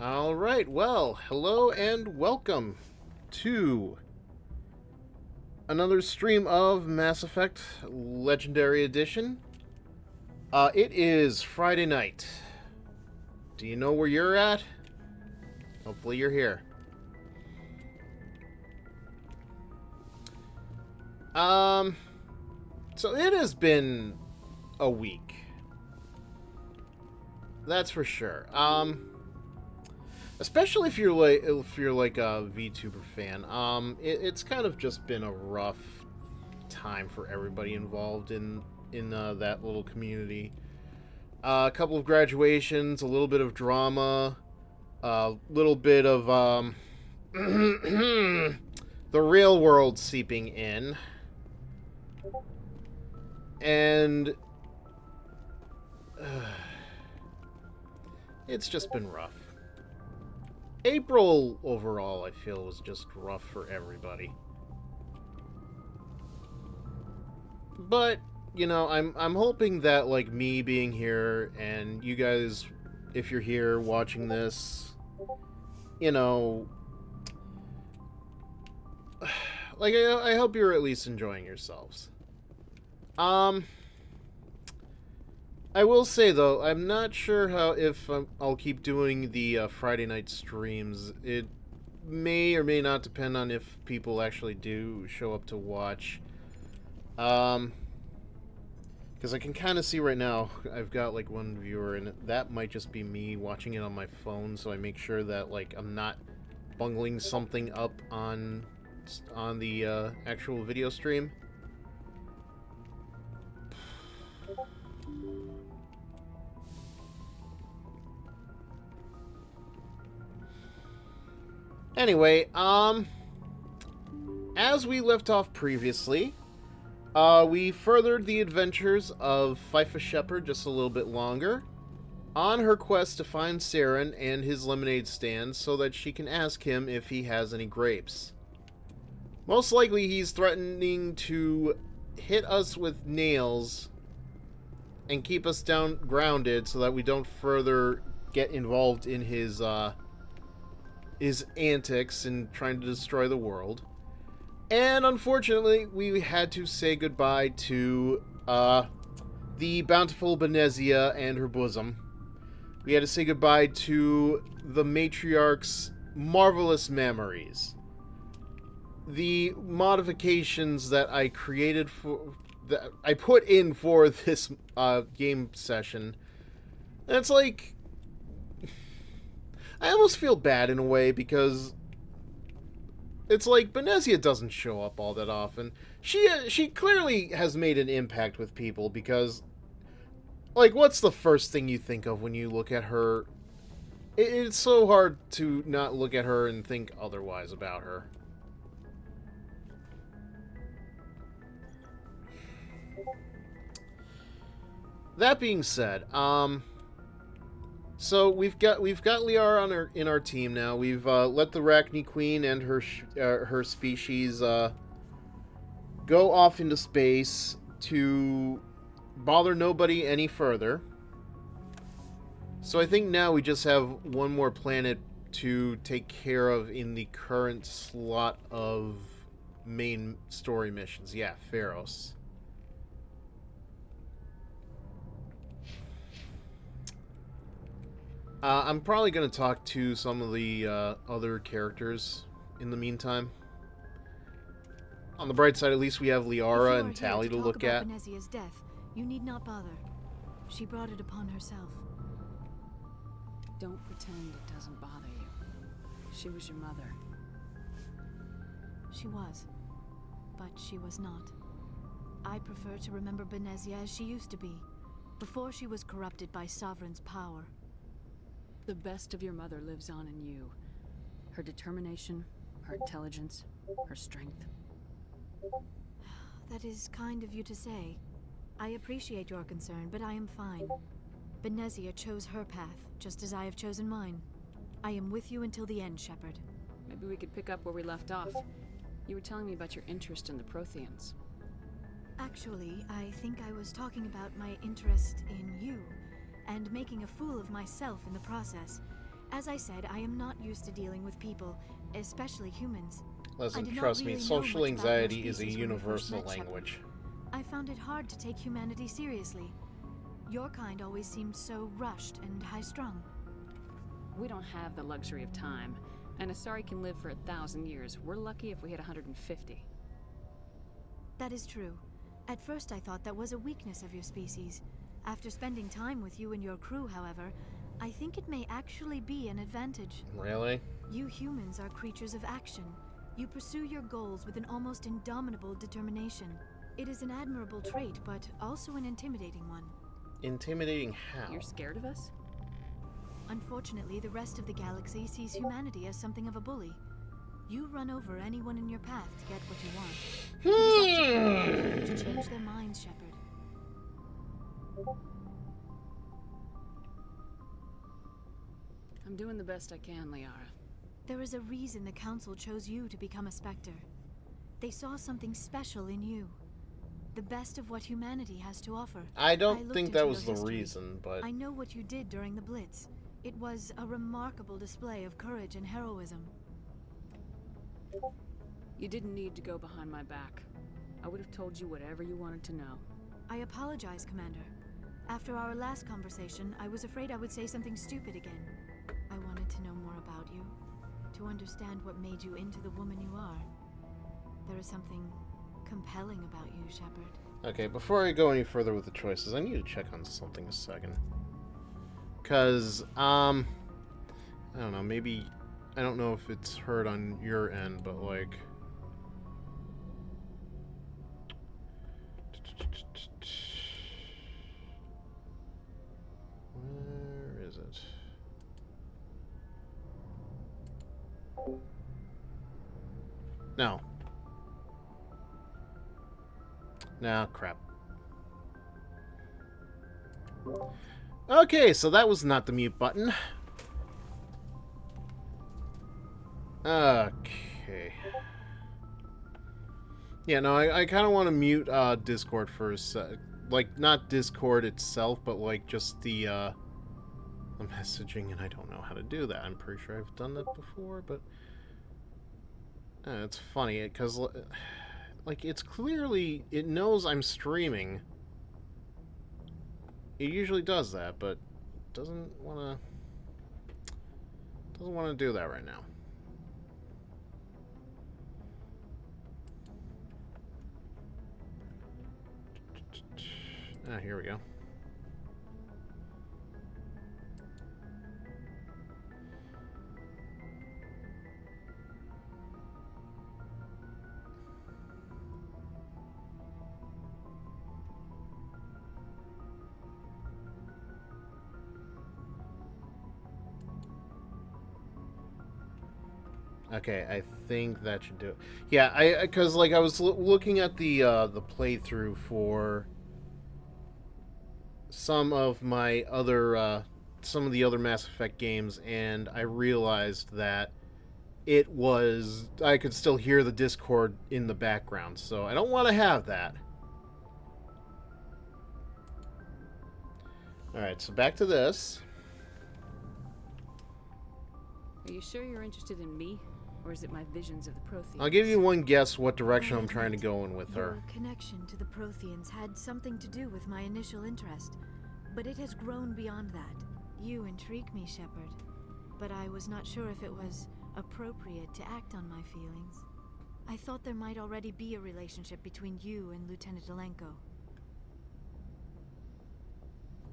Alright, well, hello and welcome to another stream of Mass Effect Legendary Edition. It is Friday night. Do you know where you're at? Hopefully you're here. So it has been a week. That's for sure. Especially if you're like a VTuber fan. It's kind of just been a rough time for everybody involved in that little community. A couple of graduations, a little bit of drama, a little bit of the real world seeping in, and it's just been rough. April overall, I feel, was just rough for everybody. But, you know, I'm hoping that, like, me being here and you guys, if you're here watching this, you know, like, I hope you're at least enjoying yourselves. I will say, though, I'm not sure if I'll keep doing the Friday night streams. It may or may not depend on if people actually do show up to watch. Because I can kind of see right now, I've got, like, one viewer, and that might just be me watching it on my phone, so I make sure that, like, I'm not bungling something up on the actual video stream. Anyway, as we left off previously, we furthered the adventures of Fifa Shepard just a little bit longer on her quest to find Saren and his lemonade stand so that she can ask him if he has any grapes. Most likely he's threatening to hit us with nails and keep us down grounded so that we don't further get involved in his antics in trying to destroy the world. And unfortunately, we had to say goodbye to the bountiful Benezia and her bosom. We had to say goodbye to the matriarch's marvelous memories. The modifications that I created that I put in for this game session. And it's like, I almost feel bad in a way because it's like Benezia doesn't show up all that often. She clearly has made an impact with people because, like, what's the first thing you think of when you look at her? It's so hard to not look at her and think otherwise about her. That being said, so we've got Liara in our team now. We've let the Arachne Queen and her species go off into space to bother nobody any further. So I think now we just have one more planet to take care of in the current slot of main story missions. Yeah, Pharos. I'm probably going to talk to some of the other characters in the meantime. On the bright side, at least we have Liara and Tali to look at. Benezia's death, you need not bother. She brought it upon herself. Don't pretend it doesn't bother you. She was your mother. She was. But she was not. I prefer to remember Benezia as she used to be, before she was corrupted by Sovereign's power. The best of your mother lives on in you. Her determination, her intelligence, her strength. That is kind of you to say. I appreciate your concern, but I am fine. Benezia chose her path, just as I have chosen mine. I am with you until the end, Shepard. Maybe we could pick up where we left off. You were telling me about your interest in the Protheans. Actually, I think I was talking about my interest in you, and making a fool of myself in the process. As I said, I am not used to dealing with people, especially humans. Listen, I did not trust me, really know social much about your anxiety is a species when we first universal met, Shepard. language. I found it hard to take humanity seriously. Your kind always seemed so rushed and high-strung. We don't have the luxury of time, and Asari can live for 1,000 years. We're lucky if we hit 150. That is true. At first I thought that was a weakness of your species. After spending time with you and your crew, however, I think it may actually be an advantage. Really? You humans are creatures of action. You pursue your goals with an almost indomitable determination. It is an admirable trait, but also an intimidating one. Intimidating how? You're scared of us? Unfortunately, the rest of the galaxy sees humanity as something of a bully. You run over anyone in your path to get what you want. It is up to you to change their minds, Shepard. I'm doing the best I can, Liara. There is a reason the Council chose you to become a Spectre. They saw something special in you. The best of what humanity has to offer. I don't looked think into that your was the history. reason, but... I know what you did during the Blitz. It was a remarkable display of courage and heroism. You didn't need to go behind my back. I would have told you whatever you wanted to know. I apologize, Commander. After our last conversation, I was afraid I would say something stupid again. I wanted to know more about you, to understand what made you into the woman you are. There is something compelling about you, Shepard. Okay, before I go any further with the choices, I need to check on something a second. Because, I don't know, maybe... I don't know if it's heard on your end, but, like... Where is it? No. No, crap. Okay, so that was not the mute button. Okay. Yeah, no, I kind of want to mute Discord for a sec. Like, not Discord itself, but like just the messaging, and I don't know how to do that. I'm pretty sure I've done that before, but it's funny because like it's clearly it knows I'm streaming. It usually does that, but doesn't want to do that right now. Ah, here we go. Okay, I think that should do it. Yeah, because like I was looking at the playthrough for some of my other some of the other Mass Effect games, and I realized that it was I could still hear the Discord in the background, so I don't want to have that. Alright, so back to this. Are you sure you're interested in me? Or is it my visions of the Protheans? I'll give you one guess what direction I'm trying to go in with her. Your connection to the Protheans had something to do with my initial interest, but it has grown beyond that. You intrigue me, Shepard, but I was not sure if it was appropriate to act on my feelings. I thought there might already be a relationship between you and Lieutenant Alenko.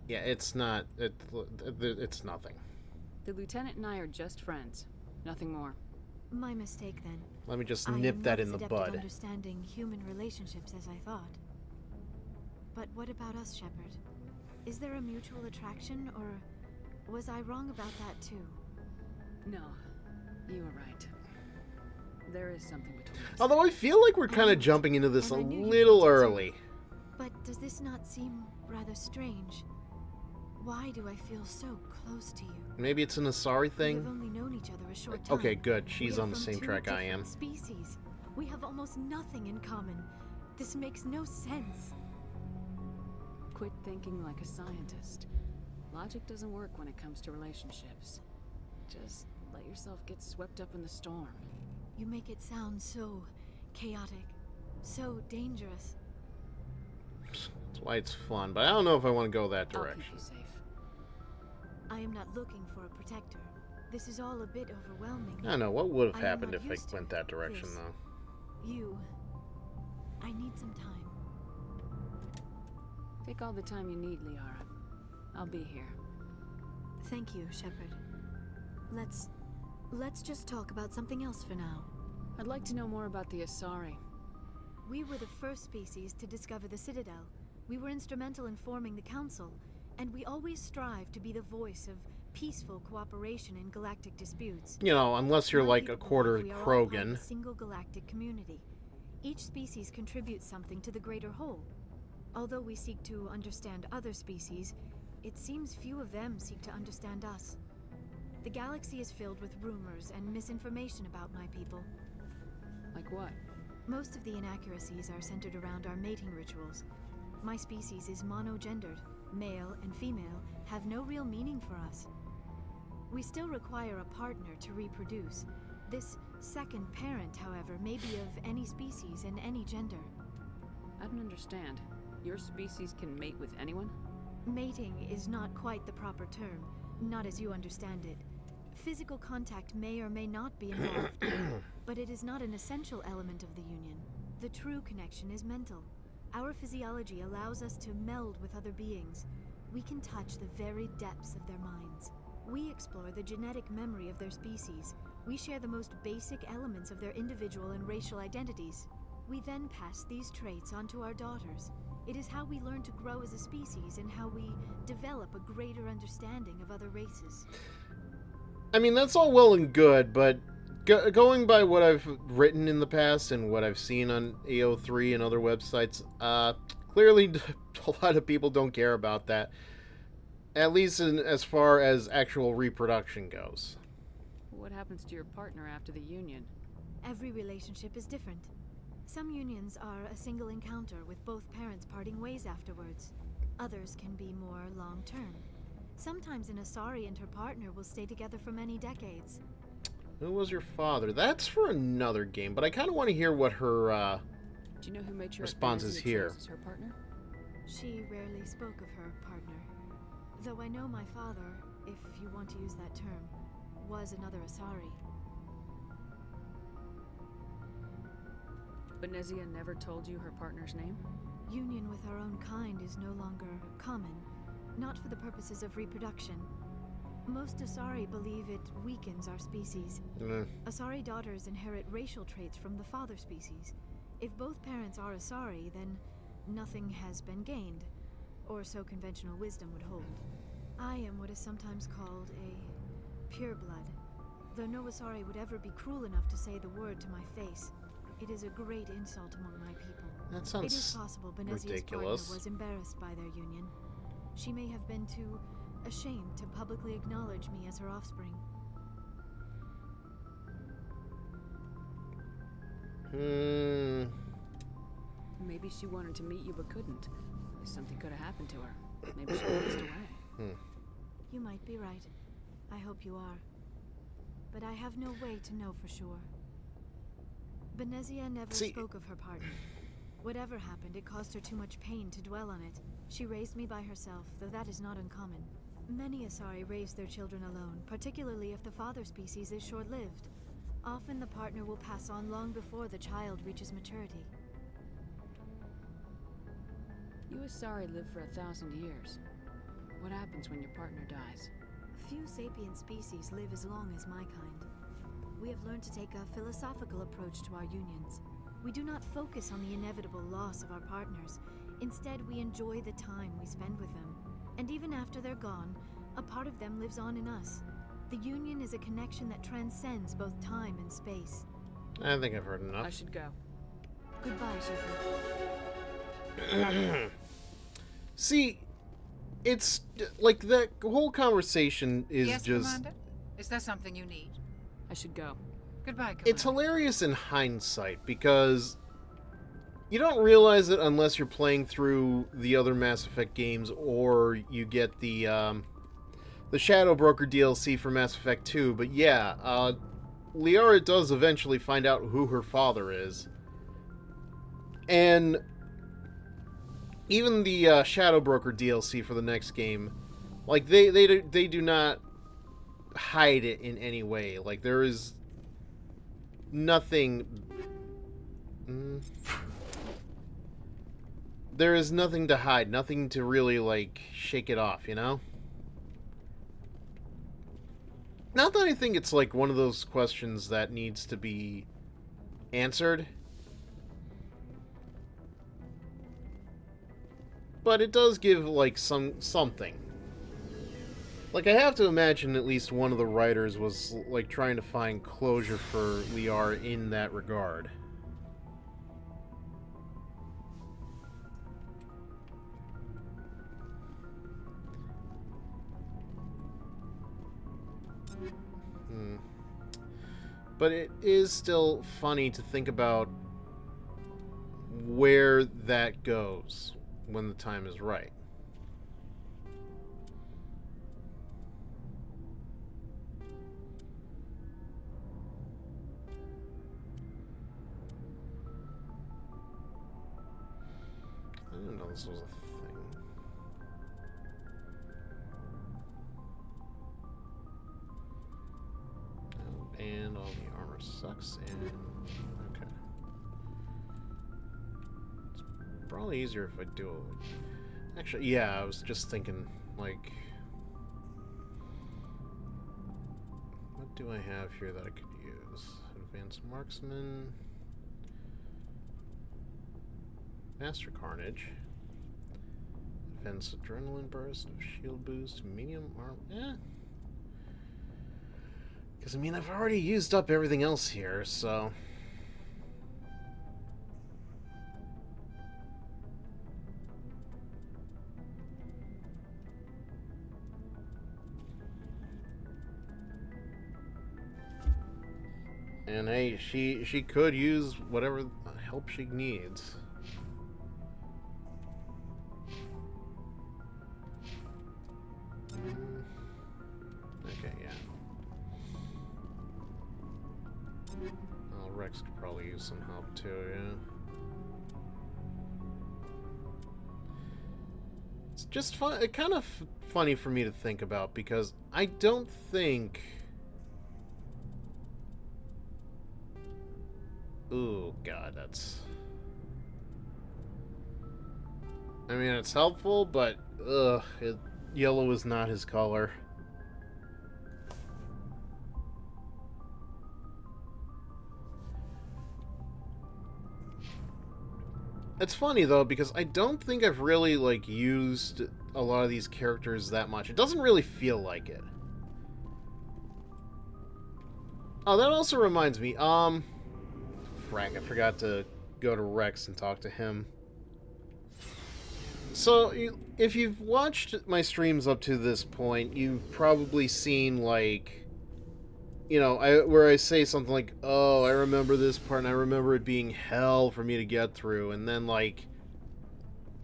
Yeah, it's not. It's nothing. The Lieutenant and I are just friends. Nothing more. My mistake, then. Let me just I nip am that not in as the adept at bud. understanding human relationships as I thought. But what about us, Shepard? Is there a mutual attraction, or was I wrong about that too? No, you were right. There is something between us. Although I feel like we're kind of jumping into this a little early. But does this not seem rather strange? Why do I feel so close to you? Maybe it's an Asari We thing. have only known each other a short time. Okay, good. She's We are on the from same two track I am. different species. We have almost nothing in common. This makes no sense. Quit thinking like a scientist. Logic doesn't work when it comes to relationships. Just let yourself get swept up in the storm. You make it sound so chaotic, so dangerous. That's why it's fun, but I don't know if I want to go that I'll direction. keep you safe. I am not looking for a protector. This is all a bit overwhelming. I don't know what would have I am happened not if I used to went that direction, this. though. I need some time. Take all the time you need, Liara. I'll be here. Thank you, Shepard. Let's just talk about something else for now. I'd like to know more about the Asari. We were the first species to discover the Citadel. We were instrumental in forming the Council, and we always strive to be the voice of peaceful cooperation in galactic disputes. You know, unless you're My like a people quarter believe we are all part of Krogan. a single galactic community. Each species contributes something to the greater whole. Although we seek to understand other species, it seems few of them seek to understand us. The galaxy is filled with rumors and misinformation about my people. Like what? Most of the inaccuracies are centered around our mating rituals. My species is monogendered. Male and female have no real meaning for us. We still require a partner to reproduce. This second parent, however, may be of any species and any gender. I don't understand. Your species can mate with anyone? Mating is not quite the proper term, not as you understand it. Physical contact may or may not be involved, but it is not an essential element of the union. The true connection is mental. Our physiology allows us to meld with other beings. We can touch the very depths of their minds. We explore the genetic memory of their species. We share the most basic elements of their individual and racial identities. We then pass these traits on to our daughters. It is how we learn to grow as a species and how we develop a greater understanding of other races. I mean, that's all well and good, but going by what I've written in the past and what I've seen on AO3 and other websites, clearly a lot of people don't care about that. At least as far as actual reproduction goes. What happens to your partner after the union? Every relationship is different. Some unions are a single encounter with both parents parting ways afterwards. Others can be more long-term. Sometimes an Asari and her partner will stay together for many decades. Who was your father? That's for another game, but I kind of want to hear what her Do you know who made sure response is here. As her partner? She rarely spoke of her partner. Though I know my father, if you want to use that term, was another Asari. Benezia never told you her partner's name? Union with our own kind is no longer common, not for the purposes of reproduction. Most Asari believe it weakens our species. Asari daughters inherit racial traits from the father species. If both parents are Asari, then nothing has been gained, or so conventional wisdom would hold. I am what is sometimes called a pureblood, though no Asari would ever be cruel enough to say the word to my face. It is a great insult among my people. That It is sounds possible Benezia's ridiculous. partner was embarrassed by their union. She may have been too ashamed to publicly acknowledge me as her offspring. Maybe she wanted to meet you but couldn't. Something could have happened to her. Maybe she passed away. You might be right. I hope you are. But I have no way to know for sure. Benezia never spoke of her partner. Whatever happened, it caused her too much pain to dwell on it. She raised me by herself, though that is not uncommon. Many Asari raise their children alone, particularly if the father species is short-lived. Often the partner will pass on long before the child reaches maturity. You Asari live for 1,000 years. What happens when your partner dies? Few sapient species live as long as my kind. We have learned to take a philosophical approach to our unions. We do not focus on the inevitable loss of our partners. Instead, we enjoy the time we spend with them. And even after they're gone, a part of them lives on in us. The union is a connection that transcends both time and space. I think I've heard enough. I should go. Goodbye, Shepard. See, it's like that whole conversation is Yes, just... Commander? Is there something you need? I should go. Goodbye, Commander. It's hilarious in hindsight because You don't realize it unless you're playing through the other Mass Effect games, or you get the Shadow Broker DLC for Mass Effect 2. But yeah, Liara does eventually find out who her father is. And even the Shadow Broker DLC for the next game, like, they do not hide it in any way. Like, there is nothing... There is nothing to hide, nothing to really, like, shake it off, you know? Not that I think it's, like, one of those questions that needs to be answered. But it does give, like, something. Like, I have to imagine at least one of the writers was, like, trying to find closure for Liara in that regard. But it is still funny to think about where that goes when the time is right. I didn't know this was a thing. And all the armor sucks, and okay. It's probably easier if I do it. Actually, yeah, I was just thinking, like, what do I have here that I could use? Advanced Marksman, Master Carnage, Advanced Adrenaline Burst, Shield Boost, Medium Armor, because, I mean, I've already used up everything else here, so... And hey, she could use whatever help she needs. Okay, yeah. Rex could probably use some help too, yeah. It's just fun, kind of funny for me to think about, because I don't think... Ooh, God, that's... I mean, it's helpful, but, yellow is not his color. It's funny, though, because I don't think I've really, like, used a lot of these characters that much. It doesn't really feel like it. Oh, that also reminds me, frack, I forgot to go to Rex and talk to him. So, if you've watched my streams up to this point, you've probably seen, like... You know, where I say something like, oh, I remember this part, and I remember it being hell for me to get through, and then, like,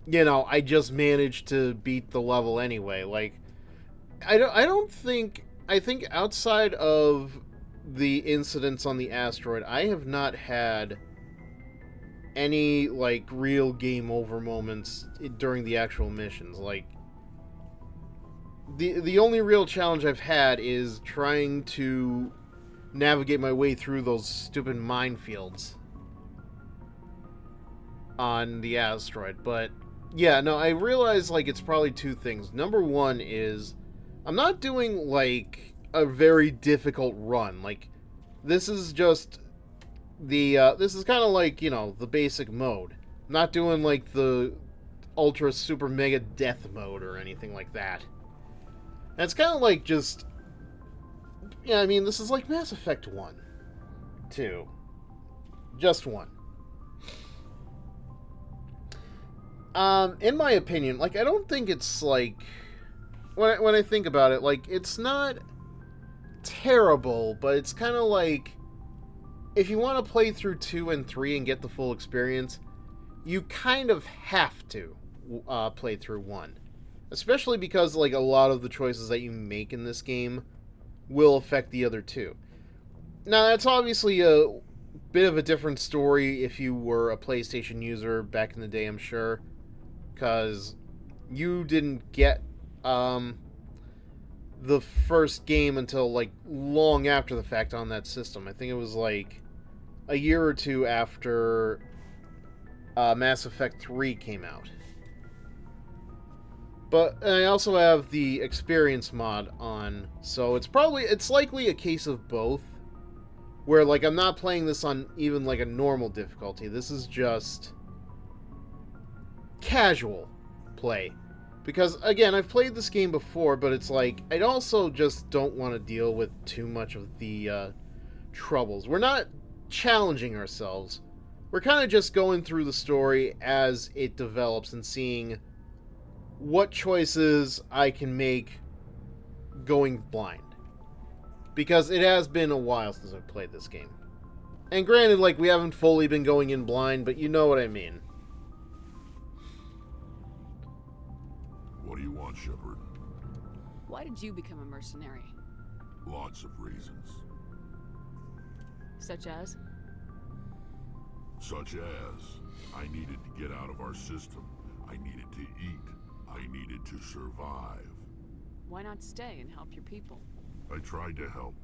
you know, I just managed to beat the level anyway. Like, I think outside of the incidents on the asteroid, I have not had any, like, real game over moments during the actual missions. Like, the only real challenge I've had is trying to navigate my way through those stupid minefields on the asteroid. But yeah, no, I realize, like, it's probably two things. Number one is I'm not doing, like, a very difficult run. Like, this is just the this is kind of like, you know, the basic mode. I'm not doing, like, the ultra super mega death mode or anything like that. And it's kind of like just... Yeah, I mean, this is like Mass Effect 1. 2. Just 1. In my opinion, like, I don't think it's, like... When I think about it, like, it's not terrible, but it's kind of like... If you want to play through 2 and 3 and get the full experience, you kind of have to play through 1. Especially because, like, a lot of the choices that you make in this game will affect the other 2. Now, that's obviously a bit of a different story if you were a PlayStation user back in the day, I'm sure. Because you didn't get the first game until, like, long after the fact on that system. I think it was, like, a year or 2 after Mass Effect 3 came out. But I also have the experience mod on, so it's likely a case of both. Where, like, I'm not playing this on even, like, a normal difficulty. This is just casual play. Because, again, I've played this game before, but it's like, I also just don't want to deal with too much of the troubles. We're not challenging ourselves. We're kind of just going through the story as it develops and seeing what choices I can make going blind. Because it has been a while since I've played this game. And granted, like, we haven't fully been going in blind, but you know what I mean. What do you want, Shepard? Why did you become a mercenary? Lots of reasons. Such as? Such as, I needed to get out of our system. I needed to eat. I needed to survive. Why not stay and help your people? I tried to help.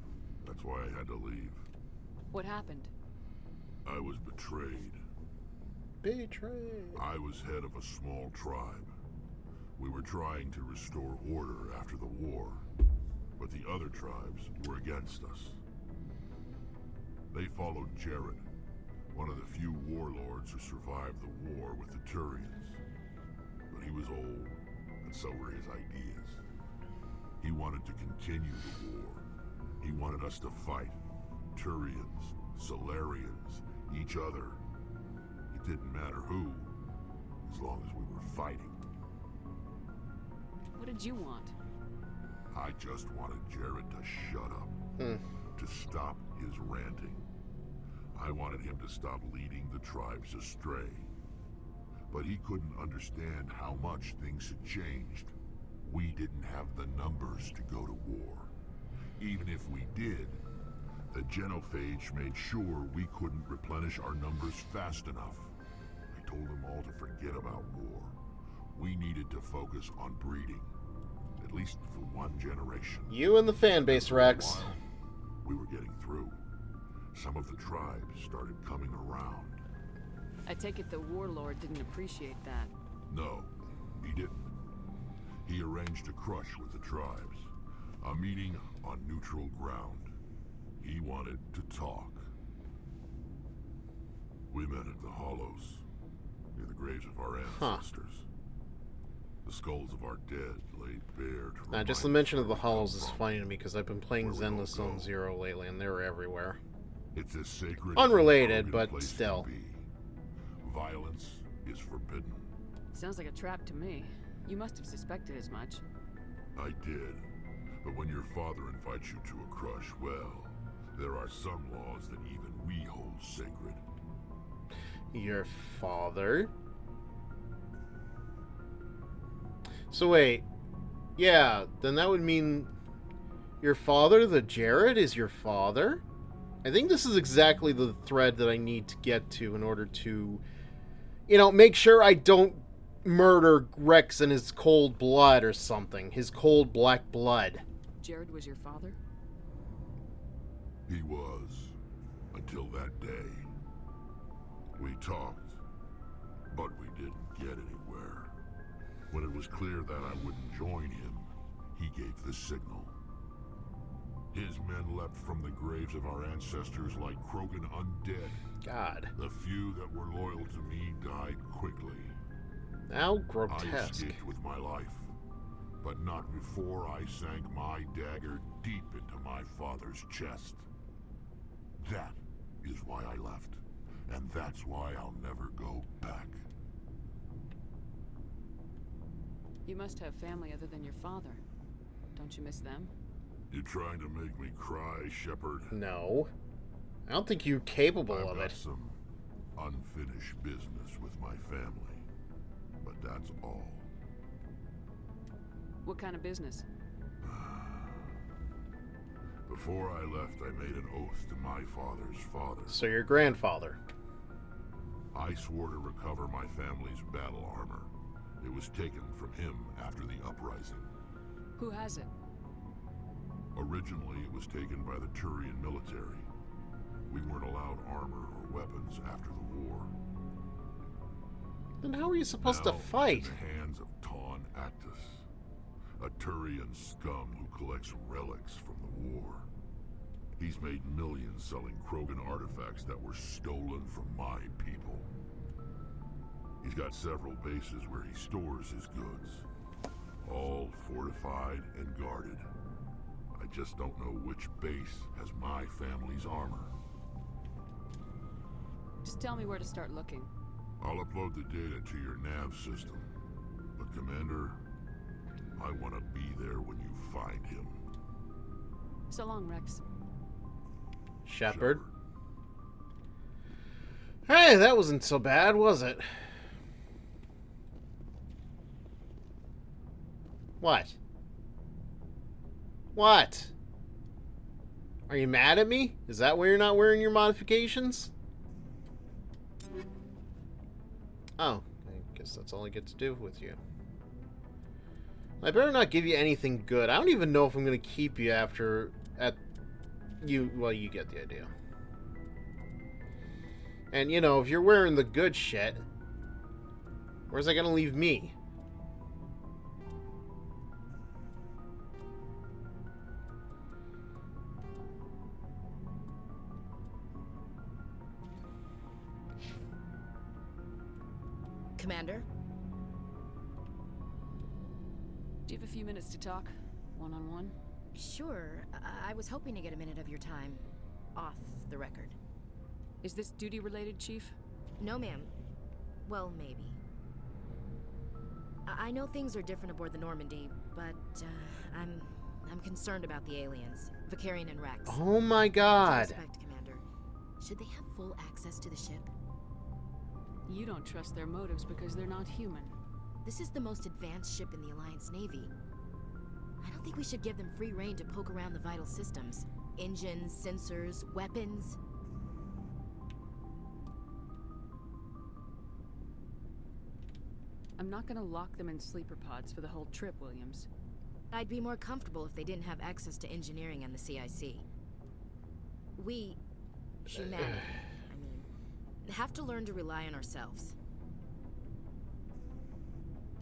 That's why I had to leave. What happened? I was betrayed. Betrayed. I was head of a small tribe. We were trying to restore order after the war, but the other tribes were against us. They followed Jared, one of the few warlords who survived the war with the Turians. But he was old, and so were his ideas. He wanted to continue the war. He wanted us to fight. Turians, Solarians, each other. It didn't matter who, as long as we were fighting. What did you want? I just wanted Jared to shut up. To stop his ranting. I wanted him to stop leading the tribes astray. But he couldn't understand how much things had changed. We didn't have the numbers to go to war. Even if we did, the genophage made sure we couldn't replenish our numbers fast enough. I told them all to forget about war. We needed to focus on breeding, at least for one generation. You and the fan base, Rex. For a while, we were getting through. Some of the tribes started coming around. I take it the warlord didn't appreciate that. No, he didn't. He arranged a crush with the tribes. A meeting on neutral ground. He wanted to talk. We met at the Hollows, near the graves of our ancestors. The skulls of our dead laid bare to Now, just the mention of the Hollows is funny to me because I've been playing Zenless Zone Zero lately, and they're everywhere. It's as sacred Unrelated, as a but place still. can be. Violence is forbidden. Sounds like a trap to me. You must have suspected as much. I did. But when your father invites you to a crush, well, there are some laws that even we hold sacred. Your father? So wait. Yeah, then that would mean your father, the Jared, is your father? I think this is exactly the thread that I need to get to in order to, make sure I don't murder Rex in his cold blood or something. His cold black blood. Jared was your father? He was, until that day. We talked, but we didn't get anywhere. When it was clear that I wouldn't join him, he gave the signal. His men leapt from the graves of our ancestors like Krogan undead. God. The few that were loyal to me died quickly. How I grotesque. escaped with my life, but not before I sank my dagger deep into my father's chest. That is why I left, and that's why I'll never go back. You must have family other than your father. Don't you miss them? You trying to make me cry, Shepard? No. I don't think you're capable I've of got it. some unfinished business with my family. But that's all. What kind of business? Before I left, I made an oath to my father's father. So your grandfather. I swore to recover my family's battle armor. It was taken from him after the uprising. Who has it? Originally, it was taken by the Turian military. We weren't allowed armor or weapons after the war. Then how are you supposed Now, to fight? it's in the hands of Ton Actus, a Turian scum who collects relics from the war. He's made millions selling Krogan artifacts that were stolen from my people. He's got several bases where he stores his goods, all fortified and guarded. I just don't know which base has my family's armor. Just tell me where to start looking. I'll upload the data to your nav system. But Commander, I want to be there when you find him. So long, Rex. Shepard. Hey, that wasn't so bad, was it? What? What? Are you mad at me? Is that why you're not wearing your modifications? Oh, I guess that's all I get to do with you. I better not give you anything good. I don't even know if I'm going to keep you after... Well, you get the idea. And, you know, if you're wearing the good shit, where's that going to leave me? Commander? Do you have a few minutes to talk? One-on-one? Sure. I was hoping to get a minute of your time off the record. Is this duty-related, Chief? No, ma'am. Well, maybe. I know things are different aboard the Normandy, but I'm concerned about the aliens, Vicarian and Rex. Oh my god. With respect, Commander. Should they have full access to the ship? You don't trust their motives because they're not human. This is the most advanced ship in the Alliance Navy. I don't think we should give them free rein to poke around the vital systems. Engines, sensors, weapons. I'm not gonna lock them in sleeper pods for the whole trip, Williams. I'd be more comfortable if they didn't have access to engineering and the CIC. We, humanity, have to learn to rely on ourselves.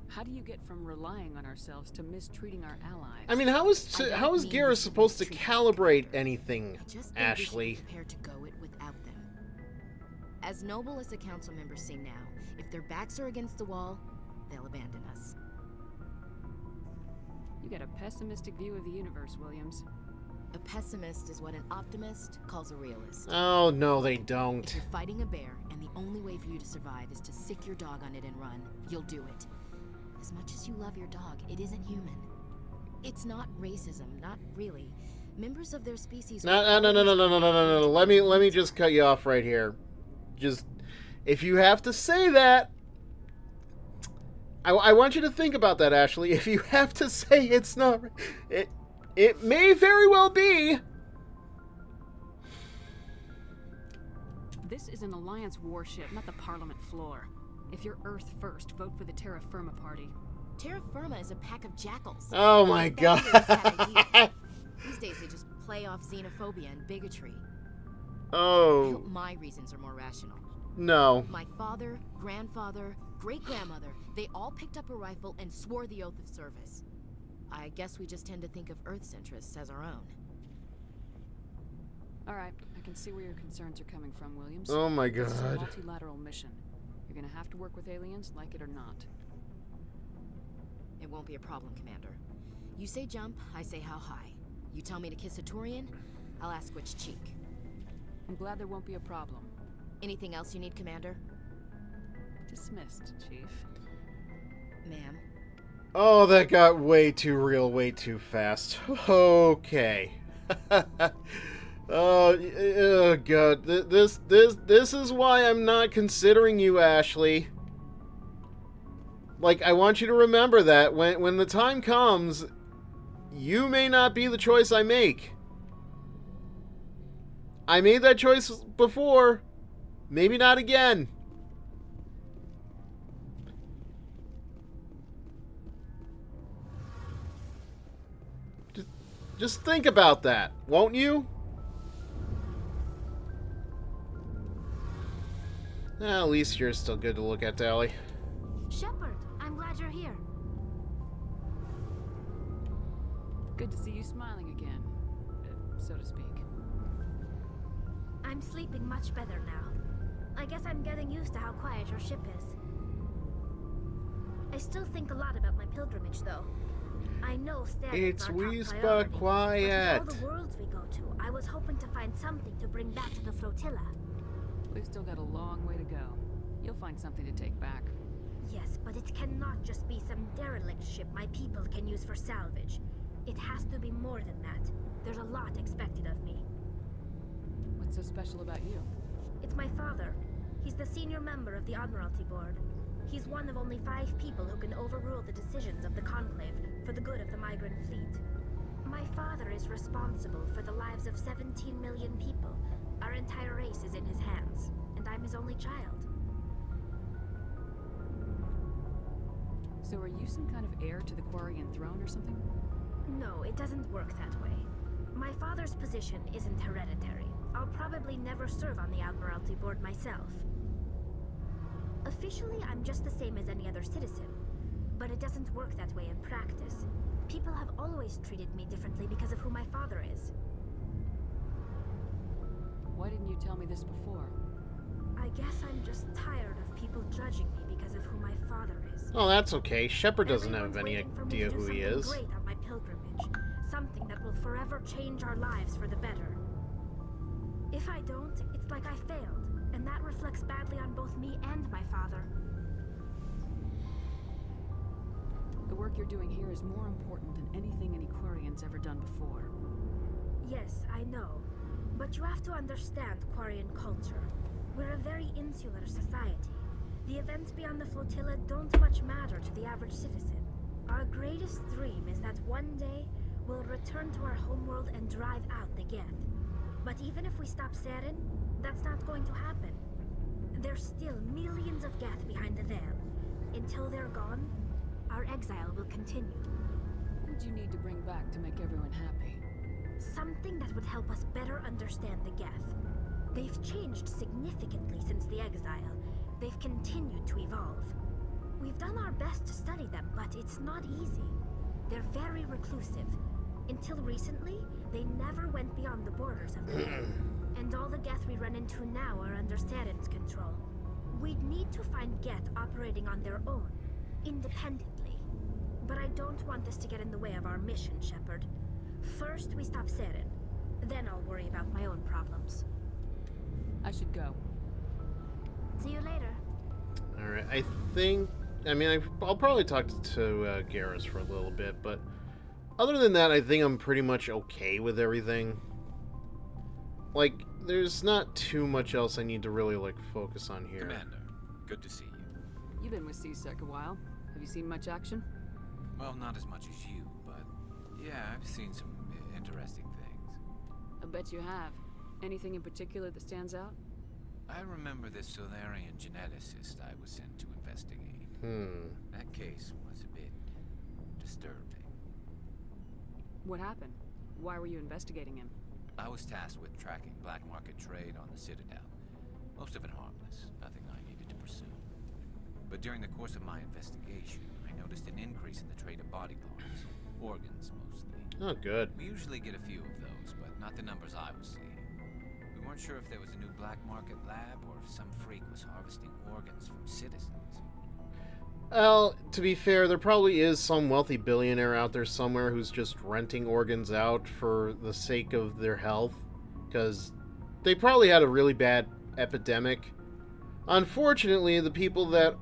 How do you get from relying on ourselves to mistreating our allies? I mean, how is Garrus supposed to calibrate anything, I just think Ashley? we should prepare to go it without them. As noble as the council members seem now, if their backs are against the wall, they'll abandon us. You got a pessimistic view of the universe, Williams. A pessimist is what an optimist calls a realist. Oh, no, they If don't. you're fighting a bear and the only way for you to survive is to sick your dog on it and run, you'll do it. As much as you love your dog, it isn't human. It's not racism, not really. Members of their species... No. Let me just cut you off right here. Just, if you have to say that, I want you to think about that, Ashley. If you have to say it's not... It may very well be. This is an Alliance warship, not the Parliament floor. If you're Earth first, vote for the Terra Firma Party. Terra Firma is a pack of jackals. Oh my god. These days they just play off xenophobia and bigotry. I Oh, hope my reasons are more rational. no. My father, grandfather, great-grandmother, they all picked up a rifle and swore the oath of service. I guess we just tend to think of Earth's interests as our own. All right, I can see where your concerns are coming from, Williams. Oh my This is a god. multilateral mission. You're gonna have to work with aliens, like it or not. It won't be a problem, Commander. You say jump, I say how high. You tell me to kiss a Turian, I'll ask which cheek. I'm glad there won't be a problem. Anything else you need, Commander? Dismissed, Chief. Ma'am. Oh, that got way too real, way too fast. Okay. Oh God! This is why I'm not considering you, Ashley. Like, I want you to remember that when the time comes, you may not be the choice I make. I made that choice before. Maybe not again. Just think about that, won't you? At least you're still good to look at, Tally. Shepard, I'm glad you're here. Good to see you smiling again, so to speak. I'm sleeping much better now. I guess I'm getting used to how quiet your ship is. I still think a lot about my pilgrimage, though. I know Saren's It's our top whisper priority, quiet. but with all the worlds we go to, I was hoping to find something to bring back to the flotilla. We've still got a long way to go. You'll find something to take back. Yes, but it cannot just be some derelict ship my people can use for salvage. It has to be more than that. There's a lot expected of me. What's so special about you? It's my father. He's the senior member of the Admiralty Board. He's one of only 5 people who can overrule the decisions of the Conclave for the good of the migrant fleet. My father is responsible for the lives of 17 million people. Our entire race is in his hands, and I'm his only child. So are you some kind of heir to the Quarian throne or something? No, it doesn't work that way. My father's position isn't hereditary. I'll probably never serve on the Admiralty Board myself. Officially, I'm just the same as any other citizen. But it doesn't work that way in practice. People have always treated me differently because of who my father is. Why didn't you tell me this before? I guess I'm just tired of people judging me because of who my father is. Oh, that's okay. Shepard doesn't Everyone's have any waiting for me idea to do who he something is. great on my pilgrimage. Something that will forever change our lives for the better. If I don't, it's like I failed, and that reflects badly on both me and my father. The work you're doing here is more important than anything any Quarian's ever done before. Yes, I know. But you have to understand Quarian culture. We're a very insular society. The events beyond the flotilla don't much matter to the average citizen. Our greatest dream is that one day we'll return to our homeworld and drive out the Geth. But even if we stop Saren, that's not going to happen. There's still millions of Geth behind the veil. Until they're gone, our exile will continue. What would you need to bring back to make everyone happy? Something that would help us better understand the Geth. They've changed significantly since the exile. They've continued to evolve. We've done our best to study them, but it's not easy. They're very reclusive. Until recently, they never went beyond the borders of the veil. And all the Geth we run into now are under Saren's control. We'd need to find Geth operating on their own, independently. But I don't want this to get in the way of our mission, Shepard. First, we stop Saren. Then I'll worry about my own problems. I should go. See you later. Alright, I think... I mean, I'll probably talk to Garrus for a little bit, but... Other than that, I think I'm pretty much okay with everything. Like, there's not too much else I need to really, like, focus on here. Commander, good to see you. You've been with C-Sec a while. Have you seen much action? Well, not as much as you, but yeah, I've seen some interesting things. I bet you have. Anything in particular that stands out? I remember this Solarian geneticist I was sent to investigate. That case was a bit disturbing. What happened? Why were you investigating him? I was tasked with tracking black market trade on the Citadel. Most of it harmless, nothing I needed to pursue. But during the course of my investigation, I noticed an increase in the trade of body parts. Organs, mostly. Oh, good. We usually get a few of those, but not the numbers I was seeing. We weren't sure if there was a new black market lab or if some freak was harvesting organs from citizens. Well, to be fair, there probably is some wealthy billionaire out there somewhere who's just renting organs out for the sake of their health. Because they probably had a really bad epidemic. Unfortunately, the people that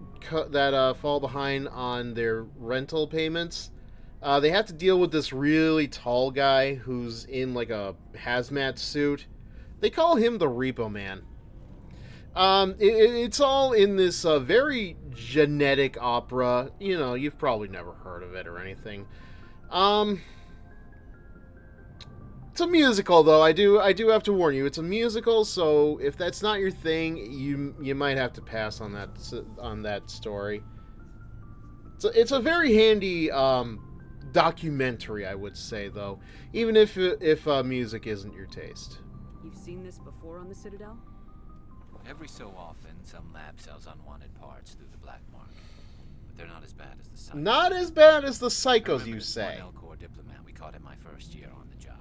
fall behind on their rental payments, they have to deal with this really tall guy who's in like a hazmat suit. They call him the Repo Man. It's all in this very genetic opera. You know, you've probably never heard of it or anything. It's a musical, though. I do have to warn you. It's a musical, so if that's not your thing, you might have to pass on that story. It's a very handy documentary, I would say, though, even if music isn't your taste. You've seen this before on the Citadel? Every so often, some lab sells unwanted parts through the black market. But they're not as bad as the psychos. Not as bad as the psychos, you This say. one L-Corps diplomat we caught in my first year on the job.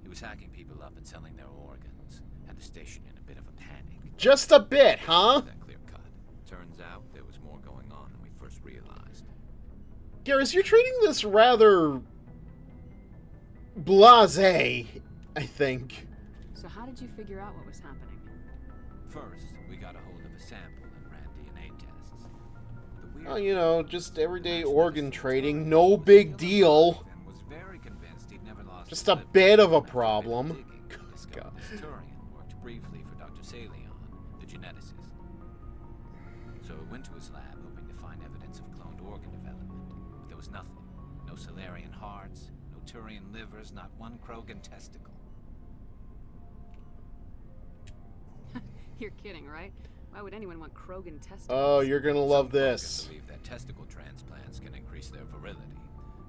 He was hacking people up and selling their organs. Had the station in a bit of a panic. Just a bit, huh? That clear cut. Turns out there was more going on than we first realized. Garrus, you're treating this rather blasé, I think. So how did you figure out what was happening? First, we got a hold of a sample and ran DNA tests. The weird Oh, you know, just everyday organ trading, no big deal. and was very convinced he'd never lost Just his a liver. bit of a After problem. digging, we discovered God. this Turian worked briefly for Dr. Salion, the geneticist. So we went to his lab hoping to find evidence of cloned organ development. But there was nothing. No Salarian hearts, no Turian livers, not one Krogan testicle. You're kidding, right? Why would anyone want Krogan testicles? Oh, you're gonna love Some this. Krogans believe that testicle transplants can increase their virility,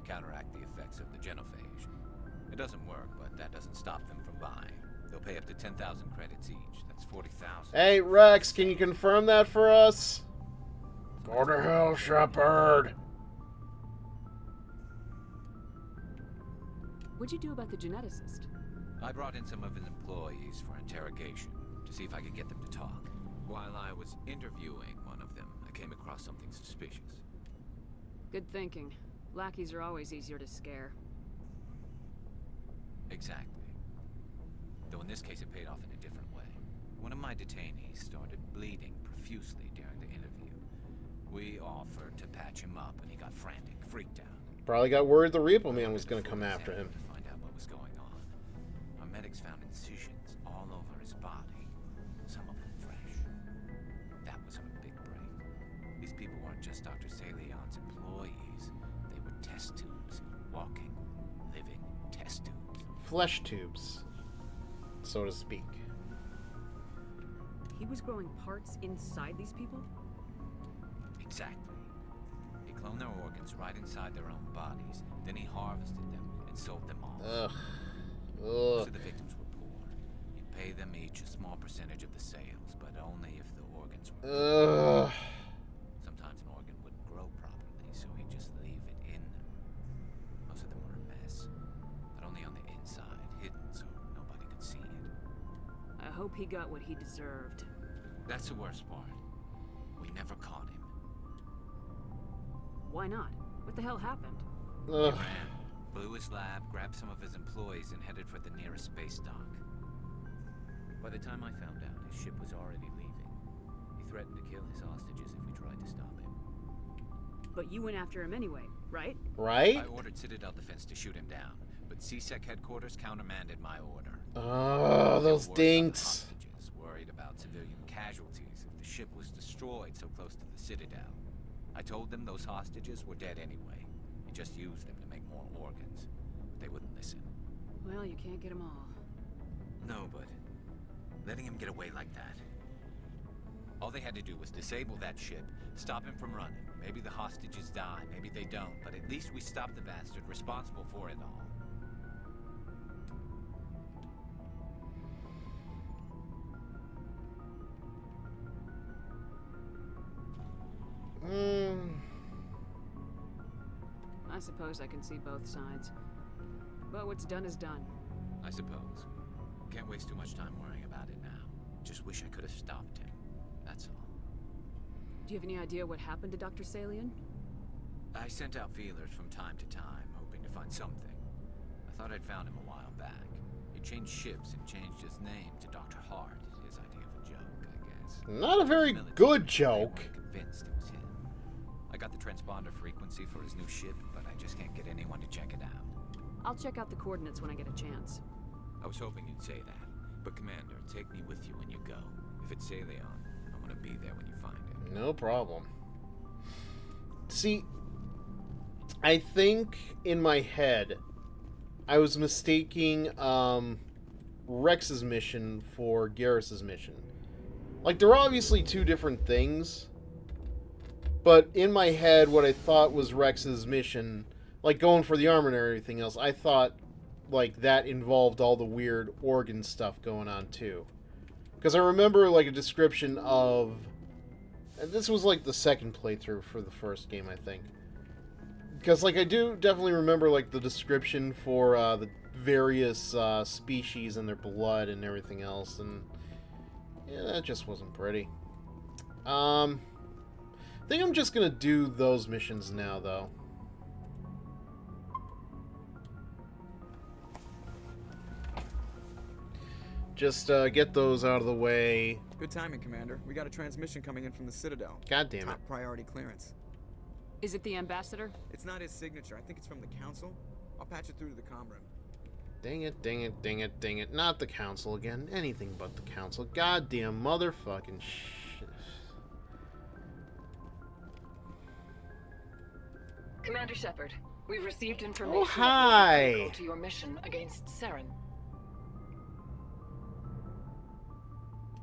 counteract the effects of the genophage. It doesn't work, but that doesn't stop them from buying. They'll pay up to 10,000 credits each. That's 40,000. Hey, Rex, can you confirm that for us? Go to hell, Shepard. What'd you do about the geneticist? I brought in some of his employees for interrogation to see if I could get them to talk. While I was interviewing one of them, I came across something suspicious. Good thinking. Lackeys are always easier to scare. Exactly. Though in this case it paid off in a different way. One of my detainees started bleeding profusely during the interview. We offered to patch him up and he got frantic, freaked out. Probably got worried the Repo Man was gonna come after him. To find out what was going on. Our medics found incisions all over his body, some of them fresh. That was our big break. These people weren't just Dr. Salion's employees. They were test tubes, walking, living test tubes. Flesh tubes, so to speak. He was growing parts inside these people? Exactly. He cloned their organs right inside their own bodies. Then he harvested them and sold them off. Ugh. Most Ugh. of the victims were poor. He'd pay them each a small percentage of the sales, but only if the organs were Ugh. Sometimes an organ wouldn't grow properly, so he'd just leave it in them. Most of them were a mess, but only on the inside, hidden so nobody could see it. I hope he got what he deserved. That's the worst part. We never caught him. Why not? What the hell happened? Ugh. Ran, blew his lab, grabbed some of his employees, and headed for the nearest space dock. By the time I found out, his ship was already leaving. He threatened to kill his hostages if we tried to stop him. But you went after him anyway, right? Right? I ordered Citadel Defense to shoot him down, but CSEC headquarters countermanded my order. Oh, They were those worried about the dinks. hostages, worried about civilian casualties if the ship was destroyed so close to the Citadel. I told them those hostages were dead anyway. He just used them to make more organs. But they wouldn't listen. Well, you can't get them all. No, but letting him get away like that. All they had to do was disable that ship, stop him from running. Maybe the hostages die, maybe they don't, but at least we stopped the bastard responsible for it all. I suppose I can see both sides. But what's done is done. I suppose. Can't waste too much time worrying about it now. Just wish I could have stopped him. That's all. Do you have any idea what happened to Dr. Salion? I sent out feelers from time to time, hoping to find something. I thought I'd found him a while back. He changed ships and changed his name to Dr. Hart. His idea of a joke, I guess. Not a very Military, good they joke. weren't convinced it was him. I got the transponder frequency for his new ship, but I just can't get anyone to check it out. I'll check out the coordinates when I get a chance. I was hoping you'd say that. But Commander, take me with you when you go. If it's Saleon, I want to be there when you find it. No problem. See, I think in my head, I was mistaking Rex's mission for Garrus's mission. Like, they're obviously two different things, but in my head, what I thought was Rex's mission, like going for the armor and everything else, I thought, like, that involved all the weird organ stuff going on, too. Because I remember, like, a description of... And this was, like, the second playthrough for the first game, I think. Because, like, I do definitely remember, like, the description for the various species and their blood and everything else, and... yeah, that just wasn't pretty. I think I'm just gonna do those missions now, though. Just get those out of the way. Good timing, Commander. We got a transmission coming in from the Citadel. God damn it. Top priority clearance. Is it the ambassador? It's not his signature. I think it's from the Council. I'll patch it through to the comm room. Dang it, dang it, dang it, dang it. Not the Council again. Anything but the Council. Goddamn motherfucking shit. Commander Shepard, we've received information Oh, hi! critical to your mission against Saren.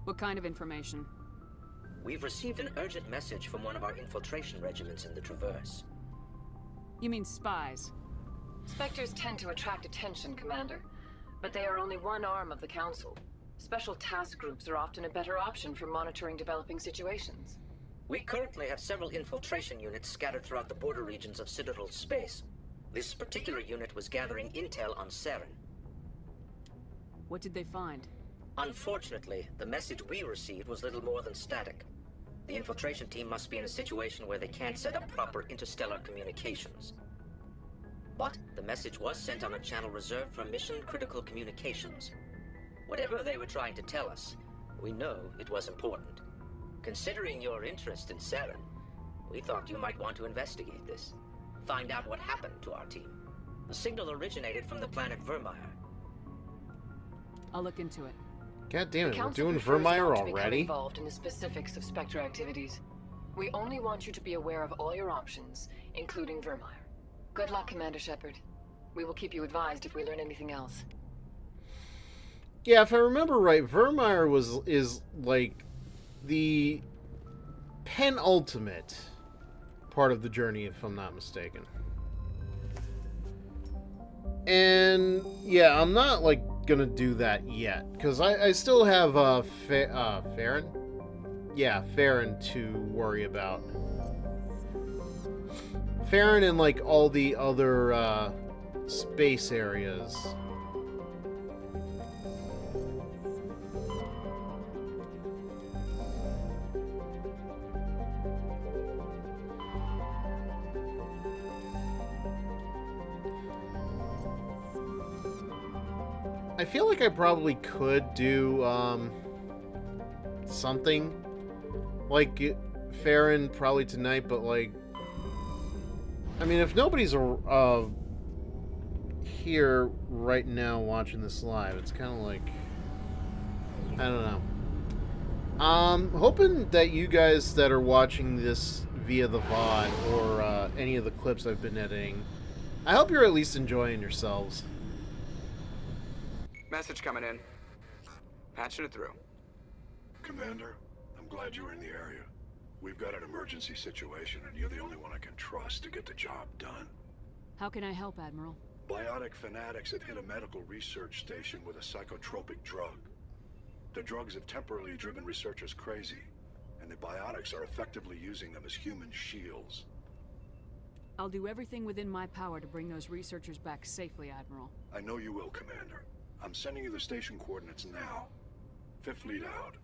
What kind of information? We've received an urgent message from one of our infiltration regiments in the Traverse. You mean spies? Spectres tend to attract attention, Commander, but they are only one arm of the Council. Special task groups are often a better option for monitoring developing situations. We currently have several infiltration units scattered throughout the border regions of Citadel space. This particular unit was gathering intel on Saren. What did they find? Unfortunately, the message we received was little more than static. The infiltration team must be in a situation where they can't set up proper interstellar communications. But the message was sent on a channel reserved for mission-critical communications. Whatever they were trying to tell us, we know it was important. Considering your interest in Saren, we thought you might want to investigate this. Find out what happened to our team. The signal originated from the planet Vermeer. I'll look into it. God damn The it, we're Council doing prefers Vermeer not to become already? involved in the specifics of Spectre activities. We only want you to be aware of all your options, including Vermeer. Good luck, Commander Shepard. We will keep you advised if we learn anything else. Yeah, if I remember right, Vermeer is like the penultimate part of the journey, if I'm not mistaken. And yeah, I'm not like gonna do that yet because I still have Farron. Yeah, Farron to worry about. Farron and like all the other space areas. I feel like I probably could do something like Farron probably tonight, but like, I mean, if nobody's here right now watching this live, it's kind of like, I don't know. Hoping that you guys that are watching this via the VOD or any of the clips I've been editing, I hope you're at least enjoying yourselves. Message coming in. Patching it through. Commander, I'm glad you were in the area. We've got an emergency situation, and you're the only one I can trust to get the job done. How can I help, Admiral? Biotic fanatics have hit a medical research station with a psychotropic drug. The drugs have temporarily driven researchers crazy, and the biotics are effectively using them as human shields. I'll do everything within my power to bring those researchers back safely, Admiral. I know you will, Commander. I'm sending you the station coordinates now. Fifth lead out.